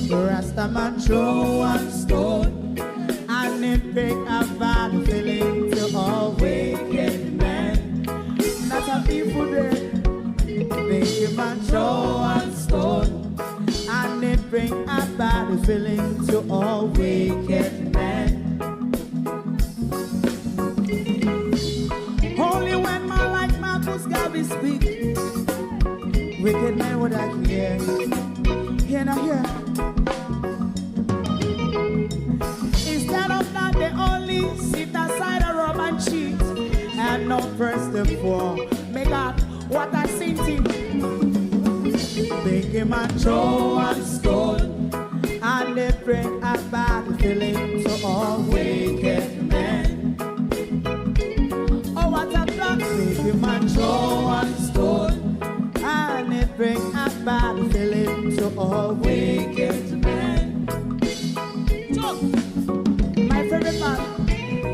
Rastaman throw one stone and it break a bad feeling to all wicked men. Not a people there. Make a man throw one stone and it bring a bad feeling to all wicked men. Only when man like Marcus Garvey speak, wicked men would I hear. Hear now hear. Instead of that they only sit aside and rub and cheat and not first and for make up what I seen to make him a throw and stone and they bring a bad feeling to all wicked men. Oh, what a plan! Make him a throw and stone and they bring a bad feeling to all wicked men. My favorite part,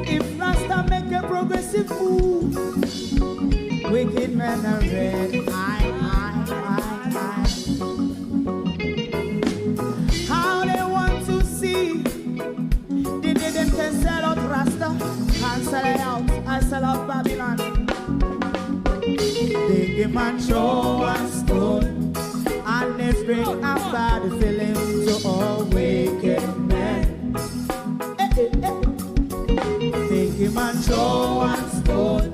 if Rasta make a progressive move, wicked men are red, I. How they want to see, they can sell out Rasta, and sell it out, and sell out Babylon. They give man throw and stone, and they bring a bad feeling to all wicked men. They give man throw and stone,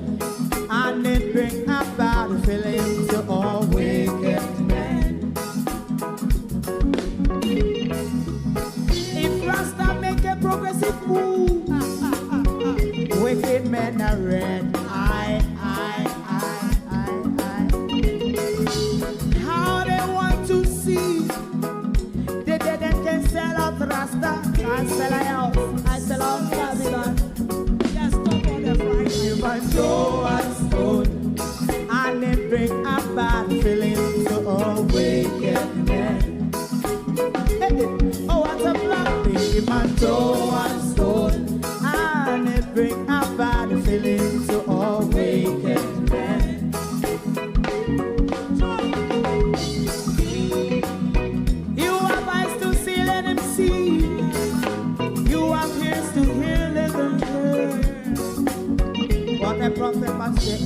and it bring a bad feeling to all wicked men. If Rasta make a progressive move, wicked men are red. How they want to see, they can sell out Rasta, I sell out, I sell out Babylon. Yes, stop on the Friday. You might throw and stone, and it bring a bad feeling to all wicked men. Oh, what a black thing, man, throw and stone, and it bring a bad feeling to all wicked men. You have eyes to see, let him see. You have ears to hear, let them hear. What a prophet must say.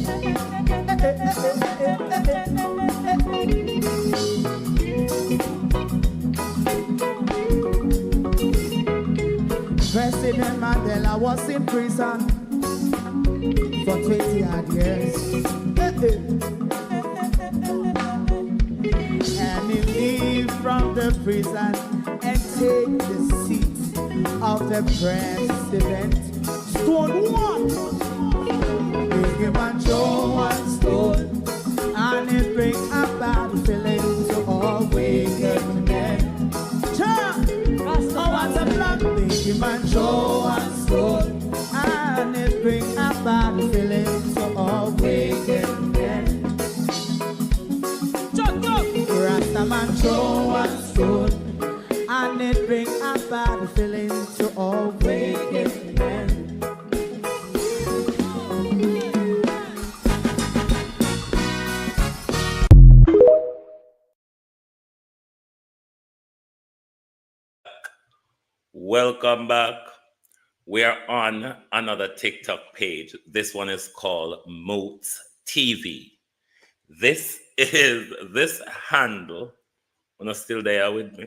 President Mandela was in prison for 20 odd years. And he leave from the prison and take the seat of the president. Stone one. Big him and throw one stone, and it bring a bad feeling to all wicked men. Oh, what's a black big him and throw one stone, and it bring a bad feeling to all wicked men. Rastaman throw one stone, and it bring a bad feeling to all wicked men. Welcome back. We are on another TikTok page. This one is called Moots TV. This handle, when you're still there with me,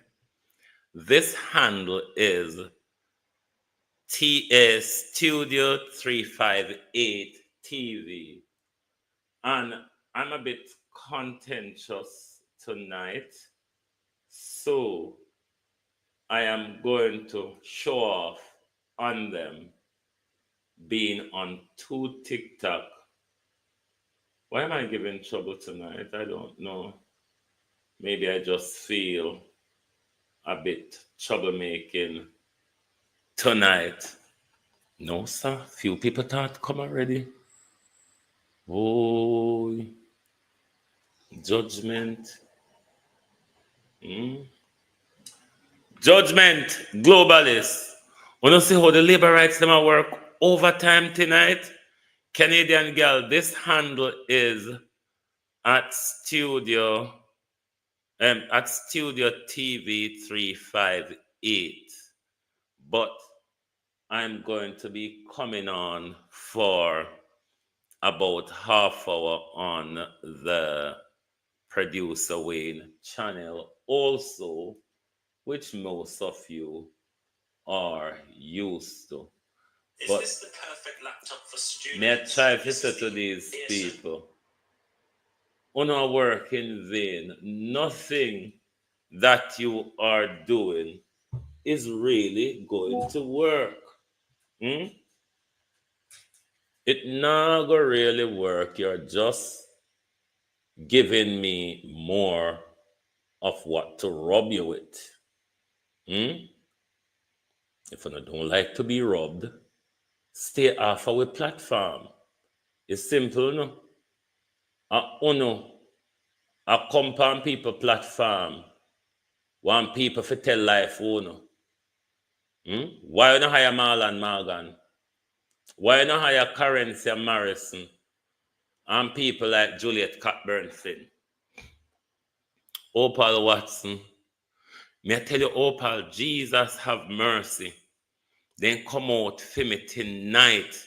this handle is Studio 358 TV. And I'm a bit contentious tonight, so I am going to show off on them being on two TikTok. Why am I giving trouble tonight? I don't know. Maybe I just feel a bit troublemaking tonight. No, sir. Few people thought come already. Oh, judgment. Judgment, globalists. Wanna see how the labor rights them a work overtime tonight? Canadian girl, this handle is at Studio TV 358. But I'm going to be coming on for about half hour on the Producer Wayne channel also, which most of you are used to. But is this the perfect laptop for students? May I try to say to these people, on our work in vain, nothing that you are doing is really going to work. Hmm? It not gonna really work. You're just giving me more of what to rub you with. Hmm? If you don't like to be rubbed, stay off our platform. It's simple, no? A compound people platform. Want people to tell life, uno. Why you not hire Marlon Morgan? Why you not hire Currency and Morrison? And people like Juliet Cockburn-Flynn? Opal Watson. May I tell you, Opal, Jesus have mercy. Then come out for me tonight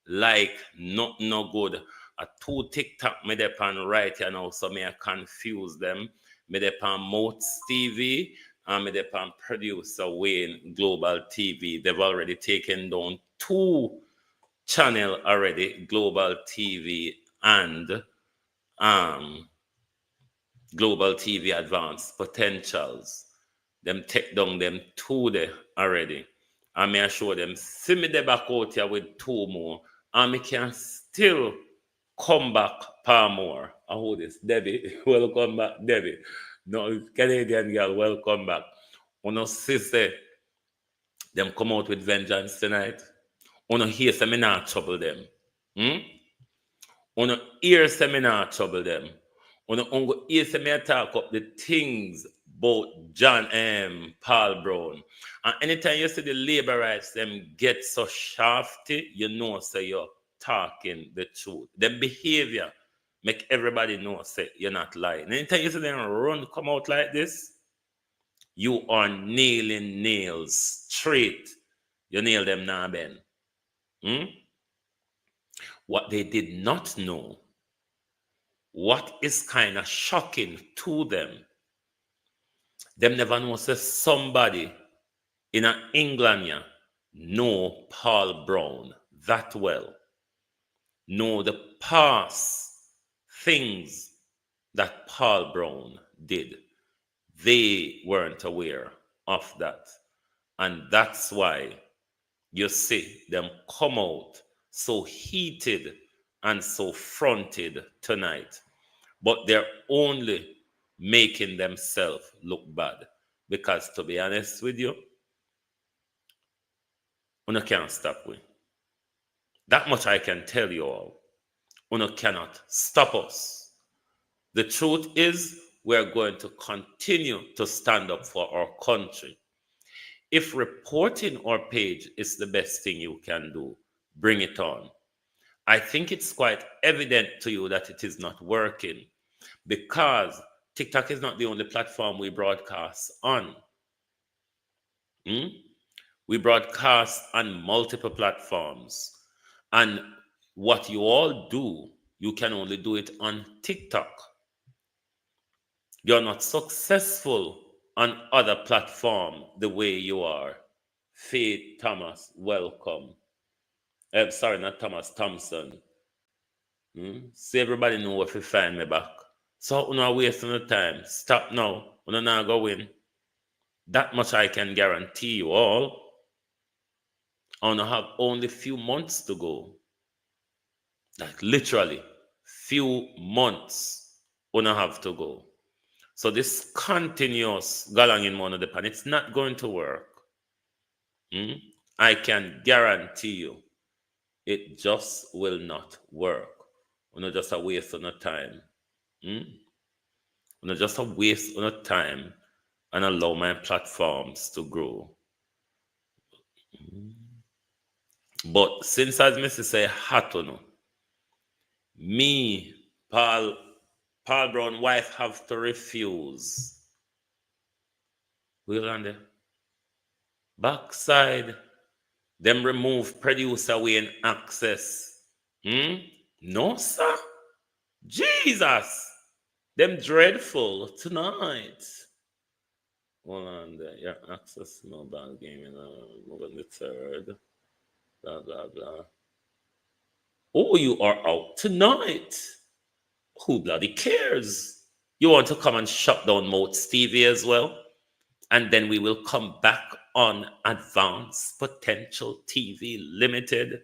like not no good. A two TikTok me dey pan right here now, so me I confuse them. Me dey pan Moats TV and me dey pan Producer Wayne Global TV. They've already taken down two channel already, Global TV and Global TV Advanced Potentials. Them take down them two there already. And me I show them, see me the back out here with two more. And me can still come back par more. I hold this. Debbie, welcome back, Debbie. No, Canadian girl, welcome back. Uno sister, them come out with vengeance tonight. Uno hear say me not trouble them. Uno hear say me not trouble them. Uno hear say me talk up the things about Paul Brown. And anytime you see the labor rights them get so shafty, you know say you're talking the truth. Their behavior make everybody know say you're not lying. Anytime you see them come out like this, you are nailing nails straight. You nail them now, Ben. What they did not know, what is kind of shocking to them never know say somebody in England yeah, know Paul Brown that well, know the past things that Paul Brown did. They weren't aware of that. And that's why you see them come out so heated and so fronted tonight. But they're only making themselves look bad. Because to be honest with you, Uno can't stop we. That much I can tell you all. Uno cannot stop us. The truth is, we're going to continue to stand up for our country. If reporting our page is the best thing you can do, bring it on. I think it's quite evident to you that it is not working because TikTok is not the only platform we broadcast on. We broadcast on multiple platforms. And what you all do, You can only do it on TikTok. You're not successful on other platform the way you are. Faith Thomas, welcome. Sorry, not Thomas, Thompson. See, everybody know if you find me back. So you know wasting the time. Stop now. We're not go win. That much I can guarantee you all. I have only few months to go. Like literally, few months we have to go. So this continuous galang in one of the pan, it's not going to work. I can guarantee you, it just will not work. We're not just a waste of time. We're not just a waste of time and allow my platforms to grow. But since as Mr. say hatono, me, Paul Brown wife have to refuse. We'll on the backside, them remove producer way and access. No, sir. Jesus. Them dreadful tonight. Hold on there. Yeah, access mobile gaming. Move on the third. Blah, blah, blah. Oh, you are out tonight. Who bloody cares? You want to come and shut down Moat Stevie as well? And then we will come back on Advanced Potential TV Limited.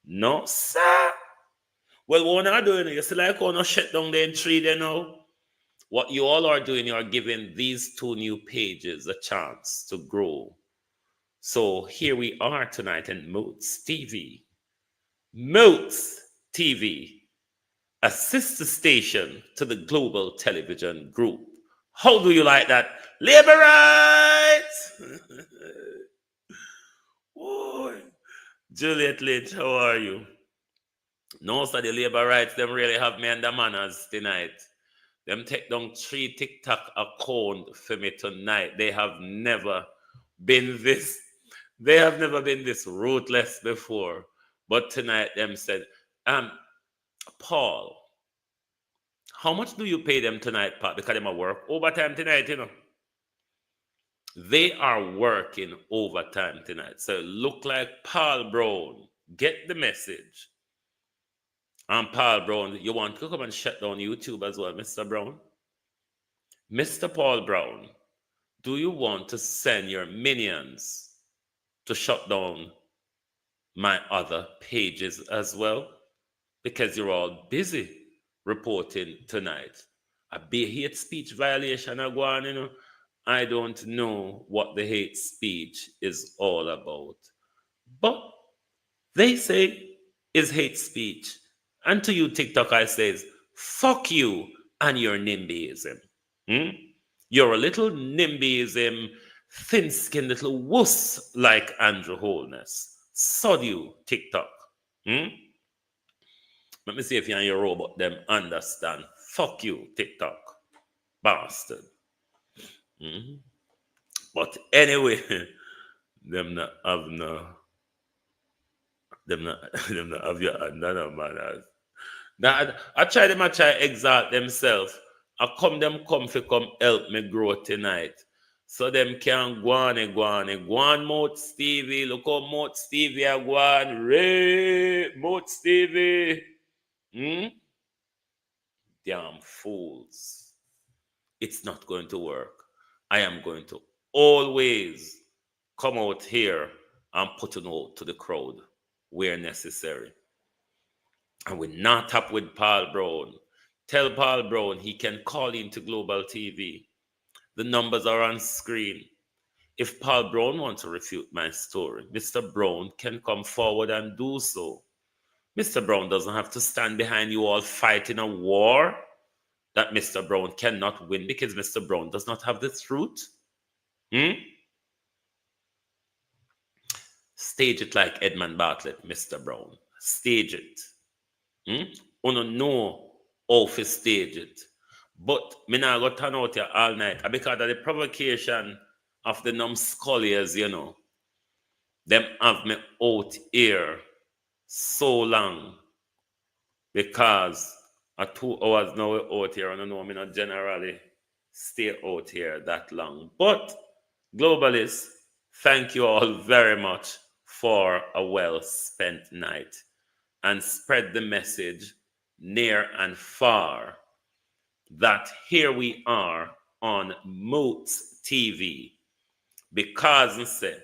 No, sir. Well, what are doing? You see, like, oh, no, shut down the entry there now. What you all are doing, you are giving these two new pages a chance to grow. So here we are tonight in Moots TV. Moots TV, a sister station to the Global Television Group. How do you like that? Labor rights! Boy. Juliet Lynch, how are you? No, sir, the labor rights, them really have me under manners tonight. Them take down 3 TikTok account for me tonight. They have never been this ruthless before. But tonight them said, Paul, how much do you pay them tonight, Pat? Because them are work overtime tonight, you know. They are working overtime tonight. So look like Paul Brown. Get the message. And Paul Brown, you want to come and shut down YouTube as well, Mr. Brown? Mr. Paul Brown, do you want to send your minions to shut down my other pages as well? Because you're all busy reporting tonight. A big hate speech violation are going, you know. I don't know what the hate speech is all about. But they say it's hate speech. And to you, TikTok, I says, fuck you and your NIMBYism. You're a little NIMBYism, thin-skinned little wuss like Andrew Holness. Sod you, TikTok. Let me see if you and your robot them understand. Fuck you, TikTok. Bastard. But anyway, them not have your another manners. Now I try exalt themselves. I come help me grow tonight. So them can go on Moat Stevie. Look how Moat Stevie are go on. Ray Moat Stevie. Damn fools. It's not going to work. I am going to always come out here and put a note to the crowd where necessary. And we're not up with Paul Brown. Tell Paul Brown he can call into Global TV. The numbers are on screen. If Paul Brown wants to refute my story, Mr. Brown can come forward and do so. Mr. Brown doesn't have to stand behind you all fighting a war that Mr. Brown cannot win because Mr. Brown does not have the truth. Stage it like Edmund Bartlett, Mr. Brown. Stage it. Uno know how to stage it. But me not go turn out here all night because of the provocation of the numbskulliers, you know. Them have me out here so long because at 2 hours now we're out here, and I know I'm not generally stay out here that long. But globalists, thank you all very much for a well spent night, and spread the message near and far that here we are on Moots TV, because say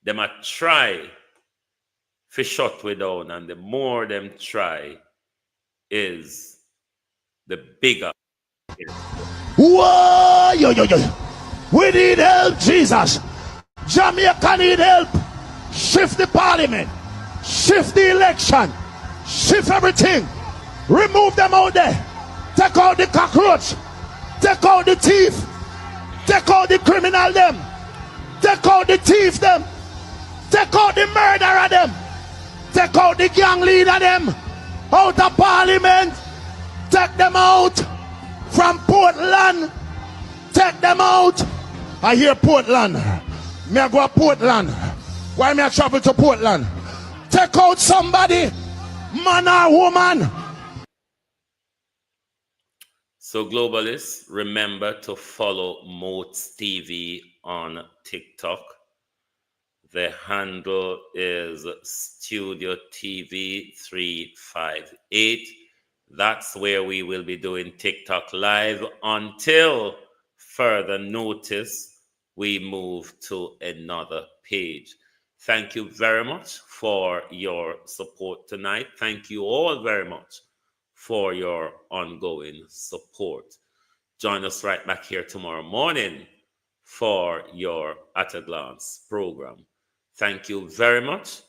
them a try to shut we down, and the more them try is the bigger. Whoa, yo, yo, yo. We need help, Jesus. Jamaica need help. Shift the parliament. Shift the election. Shift everything. Remove them out there. Take out the cockroach. Take out the thief. Take out the criminal them. Take out the thief them. Take out the murderer them. Take out the gang leader them. Out of parliament. Take them out. From Portland. Take them out. I hear Portland. Me I go to Portland. Why me I travel to Portland? Take out somebody. Man or woman. So globalists, remember to follow Moats TV on TikTok. The handle is Studio TV 358. That's where we will be doing TikTok live until further notice we move to another page. Thank you very much for your support tonight. Thank you all very much for your ongoing support. Join us right back here tomorrow morning for your At a Glance program. Thank you very much,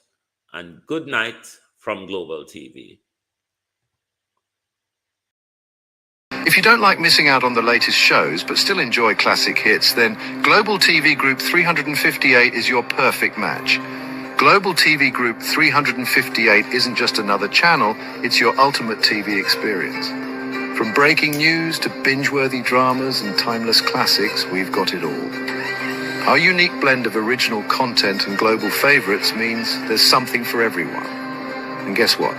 and good night from Global TV. If you don't like missing out on the latest shows but still enjoy classic hits, then Global TV Group 358 is your perfect match. Global TV Group 358 isn't just another channel, it's your ultimate TV experience. From breaking news to binge-worthy dramas and timeless classics, we've got it all. Our unique blend of original content and global favorites means there's something for everyone. And guess what?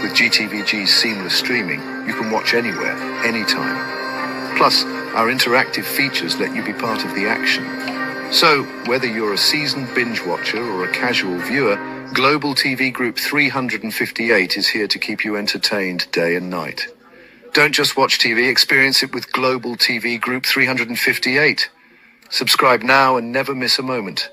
With GTVG's seamless streaming, you can watch anywhere, anytime. Plus, our interactive features let you be part of the action. So, whether you're a seasoned binge watcher or a casual viewer, Global TV Group 358 is here to keep you entertained day and night. Don't just watch TV, experience it with Global TV Group 358. Subscribe now and never miss a moment.